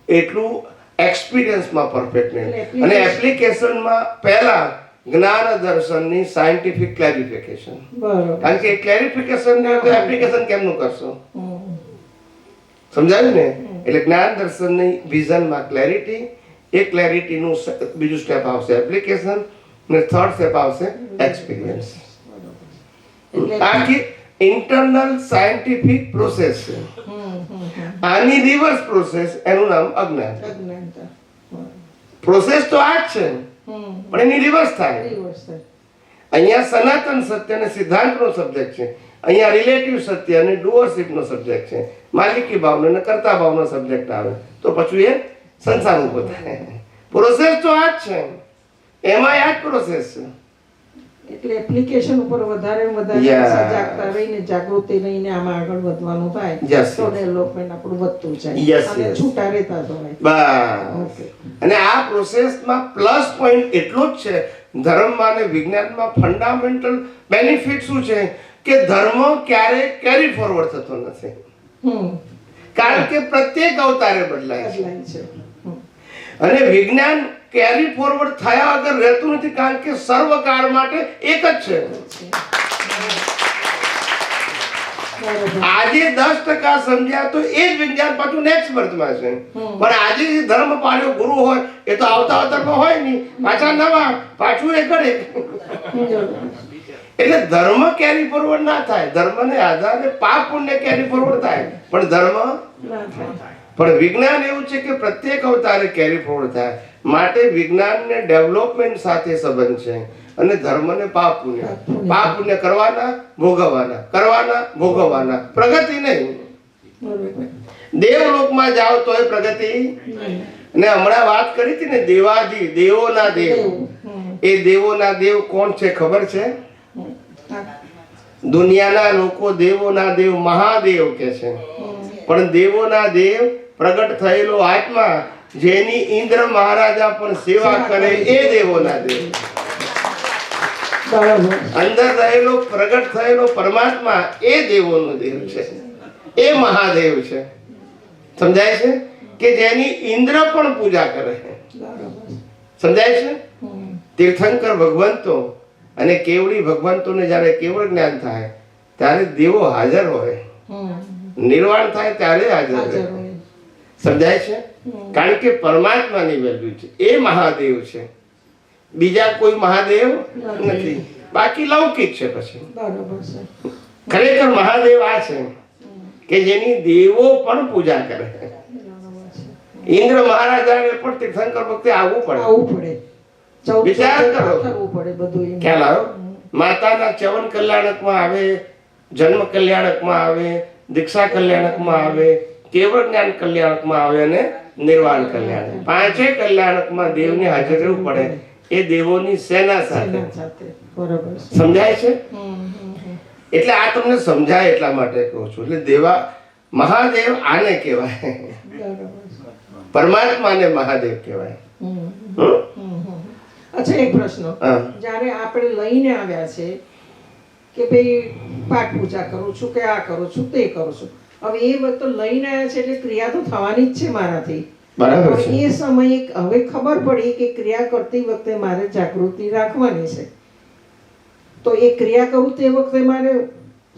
એટલું એક્સપિરિયન્સમાં પરફેક્ટનેસ. અને એપ્લિકેશનમાં પહેલા જ્ઞાન દર્શનની સાયન્ટિફિક ક્લેરિફિકેશન, બરાબર. કારણ કે ક્લેરિફિકેશન ને તો એપ્લિકેશન કેમનું કરશો, સમજાયું ને? એટલે જ્ઞાન દર્શનની વિઝનમાં ક્લેરિટી, એ ક્લેરિટીનું બીજું સ્ટેપ આવશે એપ્લિકેશન, અને થર્ડ સ્ટેપ આવશે એક્સપિરિયન્સ. આખી ઇન્ટરનલ સાયન્ટિફિક પ્રોસેસ છે. આની રિવર્સ પ્રોસેસ, એનું નામ અજ્ઞાન. અજ્ઞાનતા. પ્રોસેસ તો આ જ છે પણ એની રિવર્સ થાય. અહીંયા સનાતન સત્ય અને સિદ્ધાંતનો સબ્જેક્ટ છે, અહીંયા રિલેટિવ સત્ય અને ડુઅરશિપનો સબ્જેક્ટ છે. માલિકી ભાવનો અને કર્તા ભાવનો સબ્જેક્ટ આવે તો પછી એ સંસાર ઉભો થાય. પ્રોસેસ તો આ જ છે, એમાં આ જ પ્રોસેસ છે. એટલે એપ્લિકેશન ઉપર વધારે ને વધારે સજાગતા રહીને જાગૃતિ રહીને આમાં આગળ વધવાનું થાય તો ડેવલપમેન્ટ આપણું વધતું જાય અને છૂટા રહેતા જાય. બસ. અને આ પ્રોસેસમાં પ્લસ પોઈન્ટ એટલો જ છે, ધર્મમાં અને વિજ્ઞાનમાં ફંડામેન્ટલ બેનિફિટ શું છે કે ધર્મ ક્યારેય કેરી ફોરવર્ડ થતો નથી, કારણ કે પ્રત્યેક અવતારે બદલાય છે. અને વિજ્ઞાન કેરી ફોરવર્ડ થયા વગર રહેતું નથી, કારણ કે સર્વકાળ માટે એક જ છે. આજે 10% સમજ્યા તો એ જ વિજ્ઞાન પાછું નેક્સ્ટ બર્થમાં છે. પણ આજે જે ધર્મ પાળ્યો ગુરુ હોય એ તો આવતા અવતારમાં હોય નહીં, પાછા નવા, પાછું એ કરે. એટલે ધર્મ કેરી ફોરવર્ડ ના થાય, ધર્મને આધારે પાપ પુણ્ય કેરી ફોરવર્ડ થાય, પણ ધર્મ પણ વિજ્ઞાન એવું છે કે પ્રત્યેક અવતારે કેરી ફોરવર્ડ થાય. માટે વિજ્ઞાનને ડેવલપમેન્ટ સાથે સંબંધ છે, અને ધર્મને પાપ પુણ્ય. પાપ પુણ્ય કરવાના, ભોગવવાના, કરવાના, ભોગવવાના, પ્રગતિ નહીં. દેવલોકમાં જાઓ તો એ પ્રગતિ. અને હમણાં વાત કરી હતી ને દેવાદી, દેવોના દેવ. એ દેવોના દેવ કોણ છે ખબર છે? દુનિયાના લોકો દેવોના દેવ મહાદેવ કે છે, પણ દેવોના દેવ પ્રગટ થયેલો આત્મા જેની ઇન્દ્ર મહારાજા પણ સેવા કરે એ દેવોના દેવ. બરાબર. અંદર રહેલો પ્રગટ થયેલો પરમાત્મા એ દેવોનો દેવ છે, એ મહાદેવ છે. સમજાય છે કે જેની ઇન્દ્ર પણ પૂજા કરે છે. બરાબર. સમજાય છે? તીર્થંકર ભગવંતો અને કેવડી ભગવંતોને જ્યારે કેવળ જ્ઞાન થાય ત્યારે દેવો હાજર હોય, નિર્વાણ થાય ત્યારે હાજર હાજર હોય. હોય. સમજાય છે? કારણ કે પરમાત્માની વેલ્યુ છે, એ મહાદેવ છે, બીજા કોઈ મહાદેવ નથી. બાકી લૌકિક છે. પછી બરાબર છે. ખરેખર મહાદેવ આ છે કે જેની દેવો પણ પૂજા કરે. ઇન્દ્ર મહારાજાને પણ તીર્થંકર વખતે આવવું પડે. આવવું પડે. વિચાર કરો. કરવું પડે બધું એમ. ખ્યાલ આવ્યો? માતાના ચવન કલ્યાણકમાં આવે, જન્મ કલ્યાણકમાં આવે, દીક્ષા કલ્યાણકમાં આવે, કેવળ જ્ઞાન કલ્યાણકમાં આવે અને નિર્વાણ કલ્યાણક. પાંચેય કલ્યાણકમાં દેવને હાજર રહેવું પડે, એ દેવોની સેના સાથે. સેના સાથે. બરાબર છે. સમજાય છે? એટલે આ તમને સમજાય એટલા માટે કહું છું. એટલે દેવા મહાદેવ આને કહેવાય, બરાબર છે. પરમાત્માને મહાદેવ કહેવાય. અચ્છા, એક પ્રશ્ન. હા. જ્યારે આપણે લઈને આવ્યા છે કે ભાઈ પાઠ પૂજા કરું છું કે આ કરું છું તે કરું છું, હવે એ વખતે લઈને આવ્યા છે એટલે ક્રિયા તો થવાની જ છે મારાથી. બરાબર પણ છે. એ સમયે હવે ખબર પડી કે ક્રિયા કરતી વખતે મારે જાગૃતિ રાખવાની છે, તો એ ક્રિયા કરું તે વખતે મારે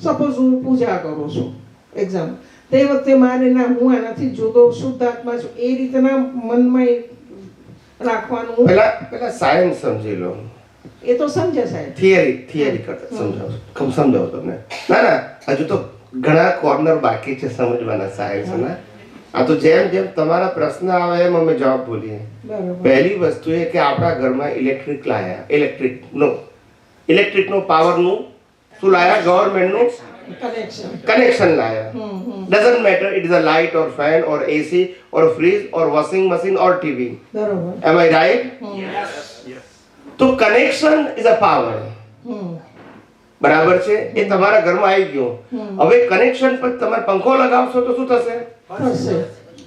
સપોઝ હું પૂજા કરું છું એક્ઝામ્પલ, તે વખતે મારે ના હું આનાથી જુદો શુદ્ધ આત્મા છું એ રીતના મનમાં રાખવાનું. પેલા સાયન્સ સમજી લો. એ તો સમજે સાહેબ. થિયરી કરતા સમજાવો તમને. ના હજુ તો ઘણા કોર્નર બાકી છે સમજવાના સાયન્સના. આ તો જેમ જેમ તમારા પ્રશ્ન આવે એમ અમે જવાબ બોલીએ. બરાબર. પહેલી વસ્તુ એ કે આપણા ઘરમાં ઇલેક્ટ્રિક લાયા, ઇલેક્ટ્રિકનો પાવરનું શું લાયા? ગવર્મેન્ટનું કનેક્શન લાયા. Doesn't matter it is a light or fan or AC or fridge or washing machine or TV. બરાબર. એમ આઈ રાઈટ? તો કનેક્શન ઇઝ અ પાવર. બરાબર છે? એ તમારા ઘરમાં આવી ગયો. હવે કનેક્શન પર તમારે પંખો લગાવશો તો શું થશે? થશે.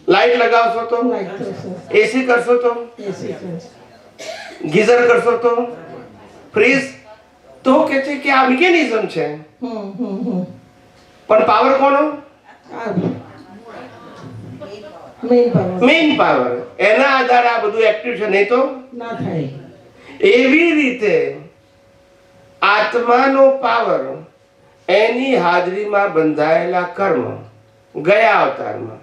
લાઈટ લગાવશો તો, લાઈટ થશે. એસી કરશો તો, એસી થશે. ગીઝર કરશો તો, ફ્રીજ તો કે છે કે આ મિકેનિઝમ છે. પણ પાવર કોનો? Main power. એના આધારે આ બધું એક્ટિવ છે, નહીં તો ના થાય. એવી રીતે આત્માનો પાવર એની હાજરીમાં બંધાયેલા કર્મ ગયા અવતારમાં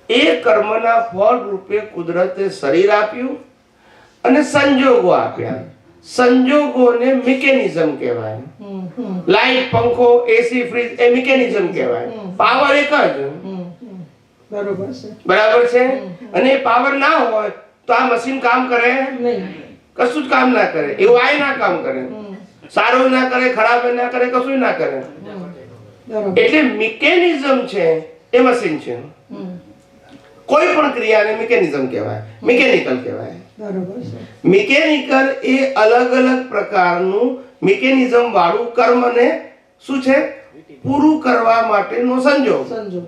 એ કર્મના ફળ રૂપે કુદરતે શરીર આપ્યું અને સંજોગો આપ્યા. સંજોગોને મિકેનિઝમ કહેવાય. લાઈટ, પંખો, એસી, ફ્રીજ એ મિકેનિઝમ કહેવાય. પાવર એક જ. બરોબર છે. બરાબર છે? અને એ પાવર ના હોય તો આ મશીન કામ કરે નહીં. કશું જ કામ ના કરે. એવું આય ના કામ કરે, સારું ના કરે, ખરાબ ના કરે, કશું ના કરે. બરોબર. એટલે મિકેનિઝમ છે એ મશીન છે. કોઈ પણ ક્રિયાને મિકેનિઝમ કહેવાય, મિકેનિકલ કહેવાય. બરોબર છે. મિકેનિકલ એ અલગ અલગ પ્રકારનું મિકેનિઝમ વાળું કર્મને શું છે? પૂરું કરવા માટેનો સંજોગ. સંજોગ.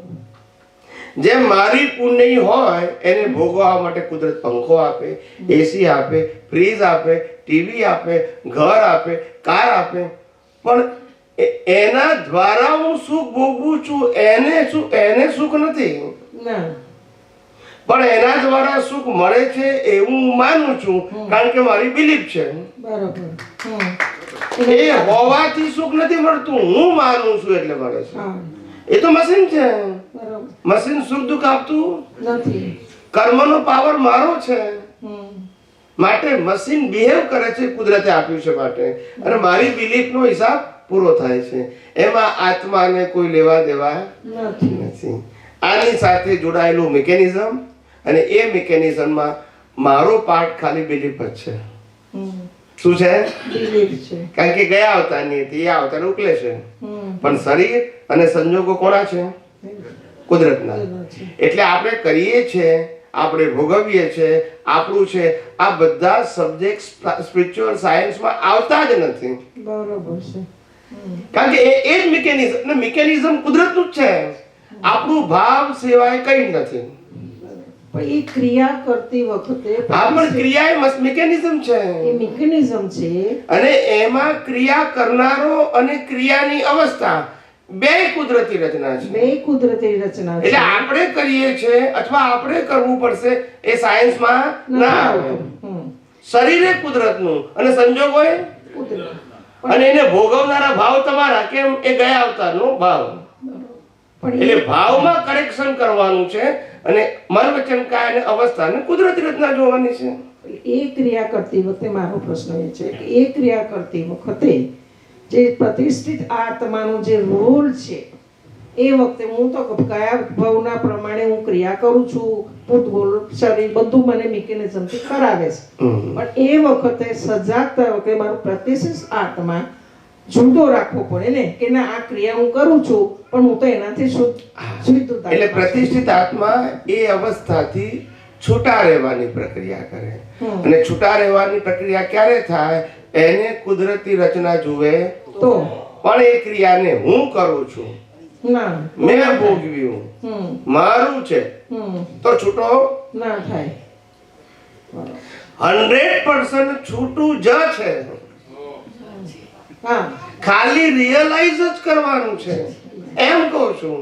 જેમ મારી પુણ્ય હોય એને ભોગવવા માટે કુદરત પંખો આપે, એસી આપે, ફ્રીજ આપે, ટીવી આપે, ઘર આપે, કાર આપે, પણ એના દ્વારા હું સુખ ભોગવું છું એને સુખ નથી. ના. પણ એના દ્વારા સુખ મળે છે એવું હું માનું છું, કારણ કે મારી બિલીફ છે. બરોબર. એ હોવાથી સુખ નથી મળતું, હું માનું છું એટલે મળે છે. હા. એ તો મશીન છે. બરોબર. મશીન સુખ દુઃખ આપતું નથી. કર્મનો પાવર મારો છે, માટે મશીન બિહેવ કરે છે કુદરતે આપ્યું છે માટે, અને મારી બિલીફનો હિસાબ પૂરો થાય છે. એમાં આત્માને કોઈ લેવા દેવા નથી. આની સાથે જોડાયેલું મિકેનિઝમ, અને એ મિકેનિઝમમાં મારો પાર્ટ ખાલી બિલીફ જ છે. શું છે? બિલીફ છે. કારણ કે ગયા અવતારની હતી, એ અવતાર ઉકલે છે. પણ શરીર અને સંજોગો કોના છે? કુદરતના. એટલે આપણે કરીએ છીએ, આપણે ભોગવીએ છીએ, આપણું છે, આ બધા સબ્જેક્ટ સ્પિરિચ્યુઅલ સાયન્સમાં આવતા જ નથી. બરોબર છે. કારણ કે એ જ મિકેનિઝમ, ને મિકેનિઝમ કુદરતનું જ છે. આપણું ભાવ સિવાય કંઈ નથી. પણ એ ક્રિયા કરતી વખતે આ પણ ક્રિયા એ મિકેનિઝમ છે, એ મિકેનિઝમ છે, અને એમાં ક્રિયા કરનારો અને ક્રિયાની અવસ્થા બે કુદરતી રચના છે. બે કુદરતી રચના છે. એટલે આપણે કરીએ છીએ અથવા આપણે કરવું પડશે એ સાયન્સમાં ના આવે. શરીર એ કુદરતનું અને સંજોગો એ કુદરત. અને એને ભોગવનારા ભાવ તમારા, કેમ? એ ગયા અવતારનો ભાવ. પણ એટલે ભાવમાં કરેક્શન કરવાનું છે અને મન વચન કાય અને અવસ્થાને કુદરતી રચના જોવાની છે. એ ક્રિયા કરતી વખતે મારો પ્રશ્ન એ છે કે એ ક્રિયા કરતી વખતે જે પ્રતિષ્ઠિત આત્માનો જે રોલ છે એ વખતે હું તો કયા ભાવના પ્રમાણે હું ક્રિયા કરું છું, ભૂતગોળ શરીર બધું મને મિકેનિઝમથી કરાવે છે, પણ એ વખતે સજાગતા વખતે મારું પ્રતિષ્ઠિત આત્મા જુદો રાખવો પડે ને કે ના આ ક્રિયા હું કરું છું પણ હું તો એનાથી શુદ્ધ. એટલે પ્રતિષ્ઠિત આત્મા એ અવસ્થાથી છૂટા રહેવાની પ્રક્રિયા કરે. અને છૂટા રહેવાની પ્રક્રિયા ક્યારે થાય? એને કુદરતી રચના જુએ તો. પણ એ ક્રિયાને હું કરું છું, ના મેં ભોગવ્યું, મારું છે, તો છૂટો ના થાય. 100% છૂટું જ છે. હા ખાલી રિયલાઇઝ જ કરવાનું છે, એમ કહું છું.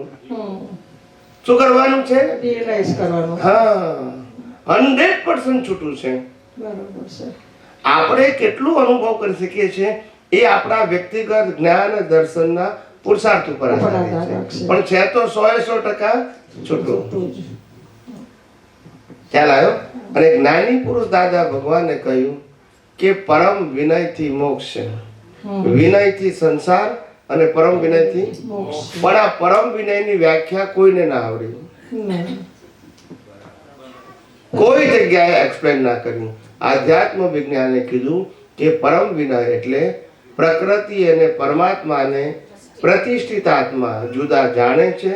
શું કરવાનું છે? રિયલાઇઝ કરવાનું. હા, 100% છૂટું છે. બરાબર છે. આપણે કેટલું અનુભવ કરી શકીએ છીએ એ આપણા વ્યક્તિગત જ્ઞાન દર્શનના પુરુષાર્થ ઉપર આધારિત છે, પણ છે તો 100% છૂટું. ખ્યાલ આવ્યો? અને જ્ઞાની પુરુષ દાદા ભગવાને કહ્યું કે પરમ વિનયથી મોક્ષ છે, વિનયથી સંસાર અને પરમ વિનયથી મોક્ષ. પણ આ પરમ વિનયની વ્યાખ્યા કોઈને ના આવડી, કોઈ જગ્યાએ એક્સપ્લેન ના કર્યું. આધ્યાત્મ વિજ્ઞાને કીધું કે પરમ વિનય એટલે પ્રકૃતિ અને પરમાત્માને પ્રતિષ્ઠિત આત્મા જુદા જાણે છે,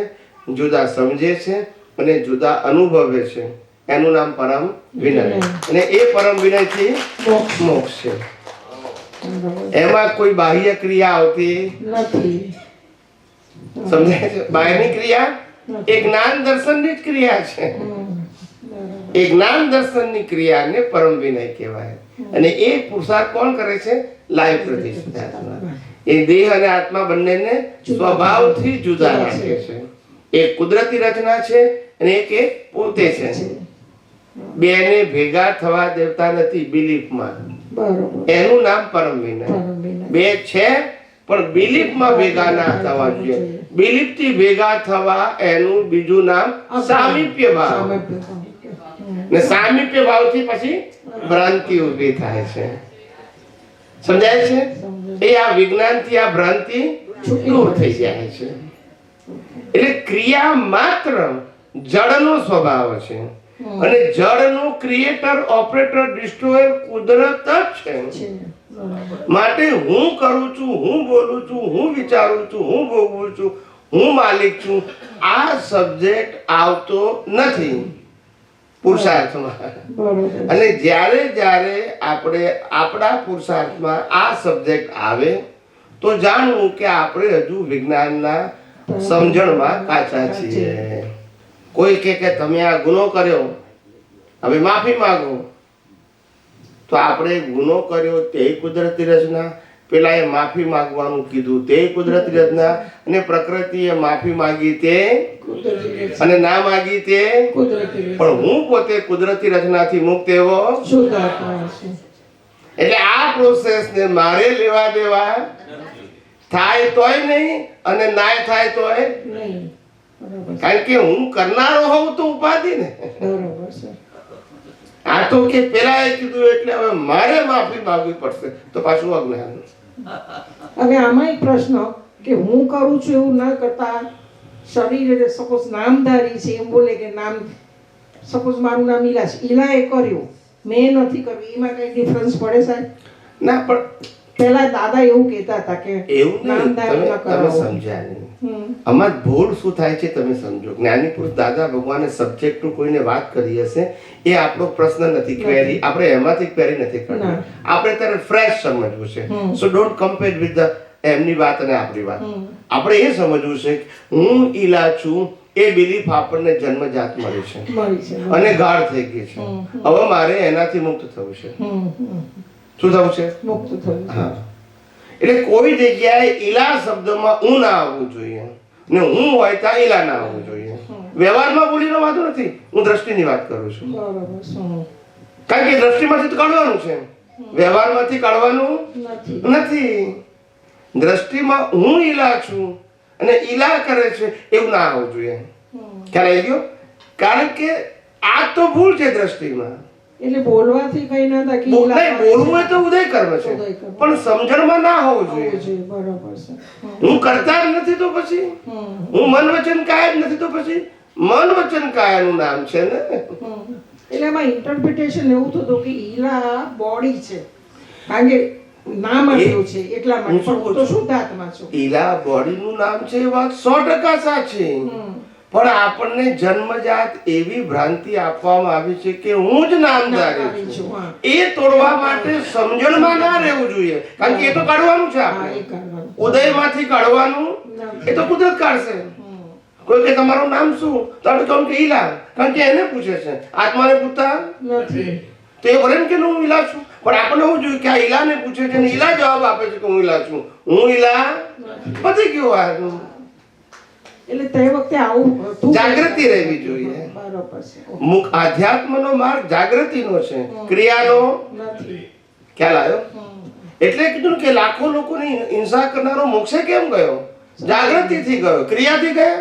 જુદા સમજે છે અને જુદા અનુભવે છે. એનું નામ પરમ વિનય. અને એ પરમ વિનયથી મોક્ષ છે. એમાં કોઈ બાહ્ય ક્રિયા આવતી નથી. સમજાય છે? બાહ્યની ક્રિયા એ જ્ઞાન દર્શનની જ ક્રિયા છે. એ જ્ઞાન દર્શનની ક્રિયાને પરમ વિનય કહેવાય. અને એ પુરુષાર્થ કોણ કરે છે? લાઈવ પ્રતિષ્ઠિત આત્મા. એ દેહ અને આત્મા બંનેને સ્વભાવથી જુદા રાખે છે. એક કુદરતી રચના છે અને એક પોતે છે. બેને ભેગા થવા દેવતા નથી બિલીફમાં. એનું નામ પરમ વિનય. બે છે પણ બિલીફમાં ભેગા ના થવા જોઈએ. બિલીફથી ભેગા થવા એનું બીજું નામ સામીપ્ય ભાવ. ને સામીપ્ય ભાવથી પછી ભ્રાંતિ ઊભી થાય છે. સમજાય છે? એ આ વિજ્ઞાનથી આ ભ્રાંતિ દૂર થઈ જાય છે. એટલે ક્રિયા માત્ર જડનો સ્વભાવ છે અને જડનો ક્રિએટર, ઓપરેટર, ડિસ્ટ્રોયર કુદરત જ છે. માટે હું કરું છું, હું બોલું છું, હું વિચારું છું, હું ભોગવું છું, હું માલિક છું, આ સબ્જેક્ટ આવતો નથી પુરુષાર્થમાં. અને જ્યારે જ્યારે આપણે આપણા પુરુષાર્થમાં આ સબ્જેક્ટ આવે તો જાણવું કે આપણે હજુ વિજ્ઞાનના સમજણમાં કાચા છીએ. કોઈ કે તમે આ ગુનો કર્યો, હવે માફી માંગો, તો આપણે ગુનો કર્યો તે કુદરતી રચના, પેલા એ માફી માંગવાનું કીધું તે કુદરતી રચના, અને પ્રકૃતિએ માફી માંગી તે અને ના માંગી તે, પણ હું પોતે કુદરતી રચનાથી મુક્ત એવો. એટલે આ પ્રોસેસને મારે લેવા દેવા થાય તોય નહીં અને નાય થાય તોય નહીં. કારણ કે હું કરનારો હોઉં તો ઉપાધિ ને. આ તો કે પેલા એ કીધું એટલે હવે મારે માફી માંગવી પડશે, તો પાછું અજ્ઞાન. હવે આમાં એક પ્રશ્ન કે હું કરું છું એવું ના કરતા શરીર સપોઝ નામધારી છે એમ બોલે કે નામ, સપોઝ મારું નામ ઈલા છે, ઈલાએ કર્યું, મેં નથી કર્યું, એમાં કઈ ડિફરન્સ પડે સાહેબ? ના, પણ પહેલા દાદા એવું કહેતા હતા કે એવું નામધારી તમે સમજ્યા નહીં. આમાં ભૂલ શું થાય છે તમે સમજો. જ્ઞાની પુરુષ દાદા ભગવાને સબ્જેક્ટ કોઈને વાત કરી હશે, એ આપણો પ્રશ્ન નથી, ક્વેરી આપણે એમાંથી ક્વેરી નથી કરવી. આપણે ત્યારે ફ્રેશ સમજવું છે. સો ડોન્ટ કમ્પેર વિથ ધ એમની વાત અને આપણી વાત. આપણે એ સમજવું છે કે હું ઈલા છું એ બિલીફ આપણને જન્મજાત મળી છે મળી છે. અને ગાઢ થઈ ગઈ છે. હવે મારે એનાથી મુક્ત થવું છે. શું થવું છે? મુક્ત થયું. હા. એટલે કોઈ જગ્યાએ ઈલા શબ્દમાં હું ના આવવું જોઈએ ને હું હોય ત્યાં ઈલા ના આવવું જોઈએ. વ્યવહારમાં બોલીનો વાંધો નથી, હું દ્રષ્ટિની વાત કરું છું. બરોબર. કારણ કે દ્રષ્ટિમાંથી તો કાઢવાનું છે, વ્યવહારમાંથી કાઢવાનું નથી. દ્રષ્ટિમાં હું ઈલા છું અને ઈલા કરે છે એવું ના આવવું જોઈએ. ખ્યાલ આવી ગયો? કારણ કે આ તો ભૂલ છે દ્રષ્ટિમાં. એટલે બોલવાથી કઈ ના થાય કે નહીં, બોલવું એ તો ઉદય કર્મ છે, પણ સમજણમાં ના હોવું જોઈએ. બરોબર છે. હું કરતા જ નથી તો પછી હું મન વચન કાયા જ નથી તો પછી મન વચન કાયાનું નામ છે ને. એટલે એમાં ઇન્ટરપ્રિટેશન એવું થતું કે ઈલા બોડી છે, કારણ કે નામ આપ્યું છે એટલા માટે. પણ હું તો શુદ્ધાત્મા છું. ઈલા બોડીનું નામ છે એ વાત 100% સાચી. પણ આપણને જન્મજાત એવી ભ્રાંતિ આપવામાં આવી છે કે હું જ નામધારી છું. એ તોડવા માટે સમજણમાં ના રહેવું જોઈએ, કારણ કે એ તો કાઢવાનું છે આપણે. ઉદયમાંથી કાઢવાનું એ તો કુદરત કાઢશે. કોઈ કે તમારું નામ શું, તો આપણે કહું કે ઈલા, કારણ કે એને પૂછે છે, આત્માને પૂછતા નથી. તો એ ભલે કે હું ઈલા છું, પણ આપણને એવું જોઈએ કે આ ઈલાને પૂછે છે ને ઈલા જવાબ આપે છે કે હું ઈલા છું. હું ઈલા પતી ગયો. આ એટલે તે વખતે આવું જાગૃતિ રહેવી જોઈએ. બરોબર છે. આધ્યાત્મનો માર્ગ જાગૃતિનો છે, ક્રિયાનો નથી. ખ્યાલ આવ્યો? એટલે કીધું કે લાખો લોકોની હિંસા કરનારો મોક્ષે કેમ ગયો? જાગૃતિથી ગયો, ક્રિયાથી ગયા.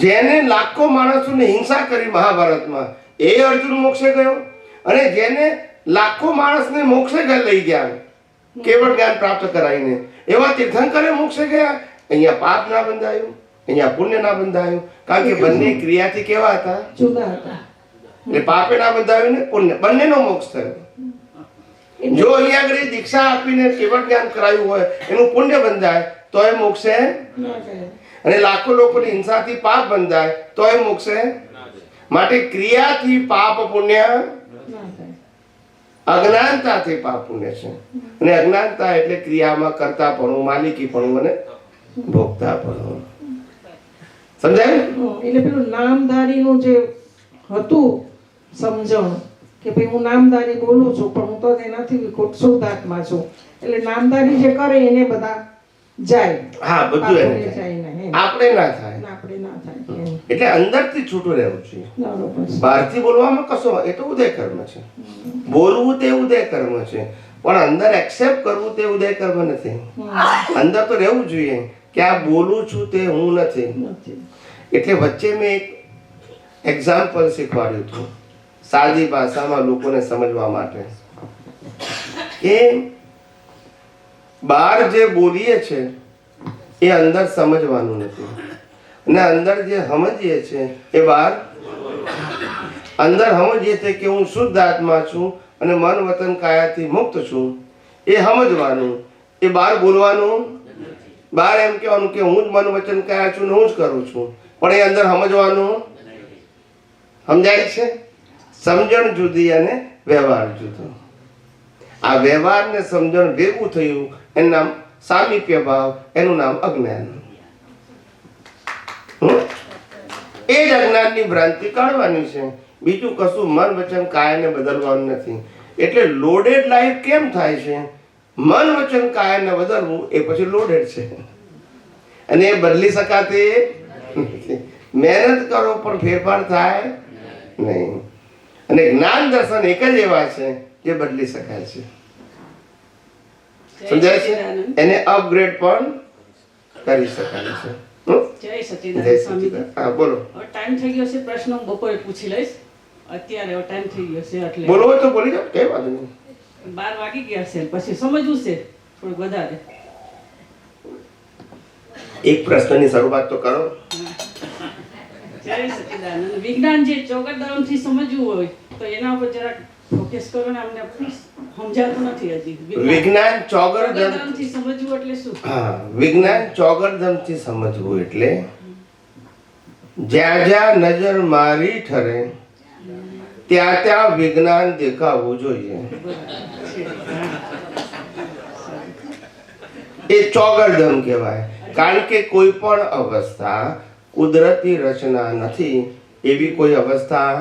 જેને લાખો માણસોને હિંસા કરી મહાભારતમાં એ અર્જુન મોક્ષે ગયો, અને જેને લાખો માણસને મોક્ષે લઈ ગયા કેવળ જ્ઞાન પ્રાપ્ત કરાવીને, એવા તીર્થંકરે મોક્ષે ગયા. અહીંયા પાપ ના બંધાયું, અહીંયા પુણ્ય ના બંધાયું, કારણ કે બંને ક્રિયાથી કેવા હતા? જુદા હતા. એટલે પાપે ના બંધાયું ને પુણ્ય, બંનેનો મોક્ષ થયો. જો અહીંયા આગળ દીક્ષા આપીને કેવળ જ્ઞાન કરાયું હોય એનું પુણ્ય બંધાય તો એ મોક્ષે, અને લાખો લોકોની હિંસાથી પાપ બંધાય તો એ મોક્ષે. માટે ક્રિયાથી પાપ પુણ્ય, અજ્ઞાનતાથી પાપ પુણ્ય છે. અને અજ્ઞાનતા એટલે ક્રિયામાં કરતાપણું, માલિકીપણું અને ભોગતાપણું. સમજાય? એટલે પેલું નામધારીનું જે હતું સમજણ કે ભાઈ હું નામધારી બોલું છું પણ હું તો તેનાથી શુદ્ધાત્મા છું. એટલે નામધારી જે કરે એને બધા જાય. હા, બધું એને જાય. આપણે ના થાય. આપણે ના થાય. એટલે અંદરથી છૂટું રહેવું જોઈએ. બરોબર. બહારથી બોલવામાં કશો, એ તો ઉદય કર્મ છે. બોલવું તે ઉદય કર્મ છે, પણ અંદર એક્સેપ્ટ કરવું તે ઉદય કર્મ નથી. અંદર તો રહેવું જોઈએ કે આ બોલું છું તે હું નથી. એટલે વચ્ચે મેં એક એક્ઝામ્પલ શીખવાડ્યું હતું સાદી ભાષામાં લોકોને સમજવા માટે, કે બહાર જે બોલીએ છે એ અંદર સમજવાનું નથી, અને અંદર જે સમજીએ છે એ બહાર. અંદર સમજીએ છે કે હું શુદ્ધ આત્મા છું અને મન વતન કાયાથી મુક્ત છું, એ સમજવાનું. એ બહાર બોલવાનું, બહાર એમ કહેવાનું કે હું જ મન વચન કાયા છું ને હું જ કરું છું, પણ એ અંદર સમજવાનું. સમજાય છે? સમજણ જુદી અને વ્યવહાર જુદો. આ વ્યવહાર ને સમજણ ભેગું થયું એનું નામ સામીપ્ય ભાવ, એનું નામ અજ્ઞાન. એ જ અજ્ઞાનની ભ્રાંતિ કાઢવાની છે, બીજું કશું મન વચન કાયાને બદલવાનું નથી. એટલે લોડેડ લાઈફ કેમ થાય છે? મન વચન કાયાને બદલવું એ પછી લોડેડ છે, અને એ બદલી શકાતી નથી. મહેનત કરો પણ ફેરફાર થાય નહીં. અને જ્ઞાન દર્શન એક જ એવા છે જે બદલી શકાય છે. સમજાય છે? એને અપગ્રેડ પણ કરી શકાય છે. જય સચિદાનંદ સ્વામી. હા, બોલો. હવે ટાઈમ થઈ ગયો છે, પ્રશ્ન હું બપોરે પૂછી લઈશ. અત્યારે હવે ટાઈમ થઈ ગયો છે એટલે બોલો હોય તો બોલી જાઓ, કઈ વાંધો નહીં. 12 વાગી ગયા છે, પછી સમજવું છે થોડું વધારે. એક પ્રશ્નની શરૂઆત તો કરો. જય સચિદાનંદ. વિજ્ઞાન જે ચોગરદાનથી સમજવું હોય તો એના ઉપર જરાક ફોકસ કરો ને. અમને સમજાતું નથી હજી. વિજ્ઞાન ચોગરદાનથી સમજવું એટલે શું? હા, વિજ્ઞાન ચોગરધમથી સમજવું એટલે જ્યાં જ્યાં નજર મારી ઠરે ત્યાં ત્યાં વિજ્ઞાન દેખાવું જોઈએ. એ ચોગરધમ કહેવાય. કારણ કે કોઈ પણ અવસ્થા કુદરતી રચના નથી એવી કોઈ અવસ્થા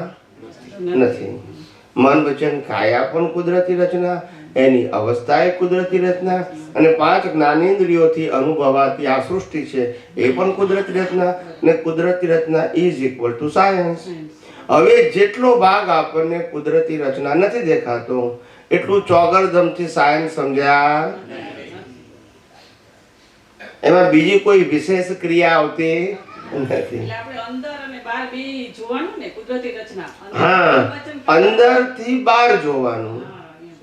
નથી. મન વચન કાયા પણ કુદરતી રચના, એની અવસ્થા એ કુદરતી રચના, અને 5 જ્ઞાનેન્દ્રિયોથી અનુભવાતી આ સૃષ્ટિ છે એ પણ કુદરતી રચના. ને કુદરતી રચના ઇઝ ઇક્વલ ટુ સાયન્સ. હવે જેટલો ભાગ આપણને કુદરતી રચના નથી દેખાતો એટલું ચોગરધમથી સાયન્સ સમજ્યા. એમાં બીજી કોઈ વિશેષ ક્રિયા આવતી નથી. એટલે આપણે અંદર અને બહાર બે જોવાનું ને કુદરતી રચના. હા, અંદરથી બહાર જોવાનું.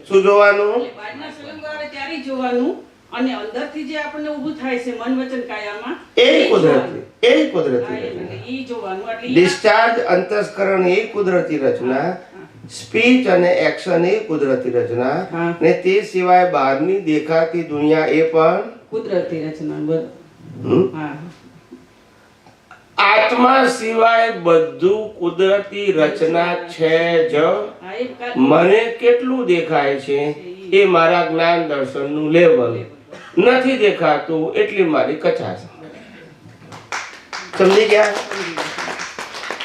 શું જોવાનું? એટલે બહારના સળંગો આવે ત્યારે જ જોવાનું, અને અંદરથી જે આપણને ઊભું થાય છે મન વચન કાયામાં એ કુદરતી રચના. ઈ જોવાનું. એટલે ડિસ્ચાર્જ અંતસ્કરણ એ કુદરતી રચના, સ્પીચ અને એક્શન એ કુદરતી રચના, હા. ને તે સિવાય બહારની દેખાતી દુનિયા એ પણ કુદરતી રચના. હમ? હા, આત્મા સિવાય બધું કુદરતી રચના છે જ. હા, એ મને કેટલું દેખાય છે એ મારા જ્ઞાન દર્શનનું લેવલ, નથી દેખાતું એટલી મારી કચાશ. સમજી ગયા?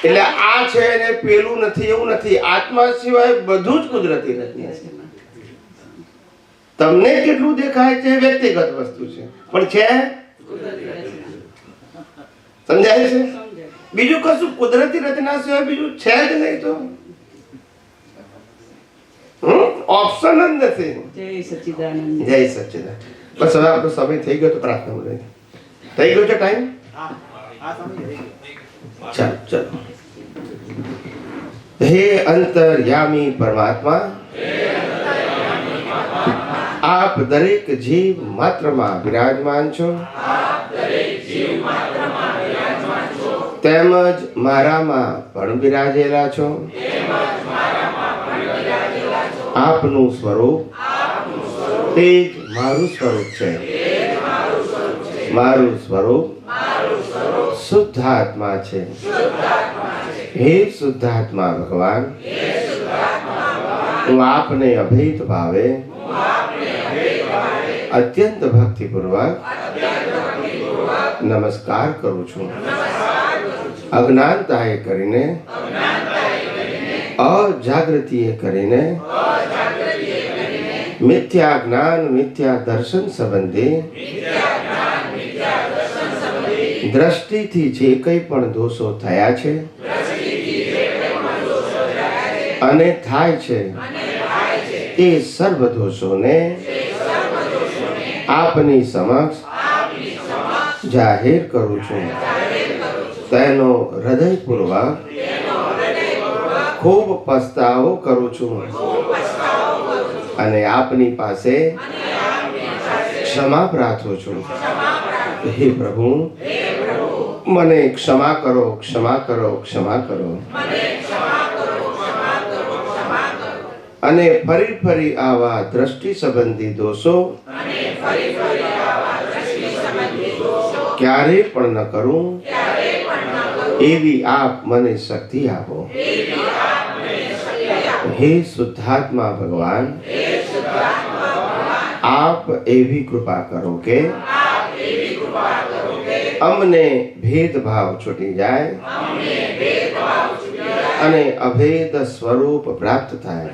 એટલે આ છે ને પેલું નથી એવું નથી. આત્મા સિવાય બધું જ કુદરતી રચના છે. તમને કેટલું દેખાય છે વ્યક્તિગત વસ્તુ છે, પણ છે સમજાય છે? બીજું કશું કુદરતી રચના સિવાય બીજું છે જ નહીં. તો ઓપ્શન જ નથી. જય સચ્ચિદાનંદ. જય સચ્ચિદાનંદ. બસ હવે આપણો સમય થઈ ગયો તો પ્રાર્થના બોલે થઈ ગયો છે ટાઈમ. ચાલો ચાલો. હે અંતર્યામી પરમાત્મા, આપ દરેક જીવ માત્રમાં બિરાજમાન છો, તેમજ મારામાં પણ બિરાજેલા છો. આપનું સ્વરૂપ તે જ મારું સ્વરૂપ છે. મારું સ્વરૂપ શુદ્ધાત્મા છે. હે શુદ્ધાત્મા ભગવાન, હું આપને અભેદ ભાવે અત્યંત ભક્તિપૂર્વક નમસ્કાર કરું છું. અજ્ઞાનતાએ કરીને, અજાગૃતિએ કરીને, મિથ્યા જ્ઞાન મિથ્યા દર્શન સંબંધી દ્રષ્ટિથી જે કંઈ પણ દોષો થયા છે અને થાય છે એ સર્વ દોષોને આપની સમક્ષ જાહેર કરું છું. તેનો હૃદયપૂર્વક ખૂબ પસ્તાવો કરું છું અને આપની પાસે ક્ષમા પ્રાર્થું છું. હે પ્રભુ, મને ક્ષમા કરો, ક્ષમા કરો, ક્ષમા કરો. અને ફરી ફરી આવા દ્રષ્ટિ સંબંધી દોષો ક્યારે પણ ન કરું એવી આપ મને શક્તિ આપો. હે શુદ્ધાત્મા ભગવાન, આપ એવી કૃપા કરો કે અમને ભેદભાવ છૂટી જાય અને અભેદ સ્વરૂપ પ્રાપ્ત થાય.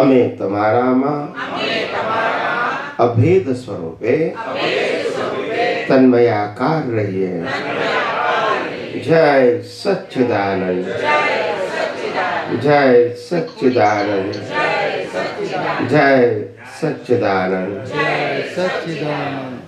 અમે તમારામાં અભેદ સ્વરૂપે તન્મયાકાર રહીએ. જય સચ્ચિદાનંદ, જય સચ્ચિદાનંદ, જય સચ્ચિદાનંદ, સચ્ચિદાનંદ.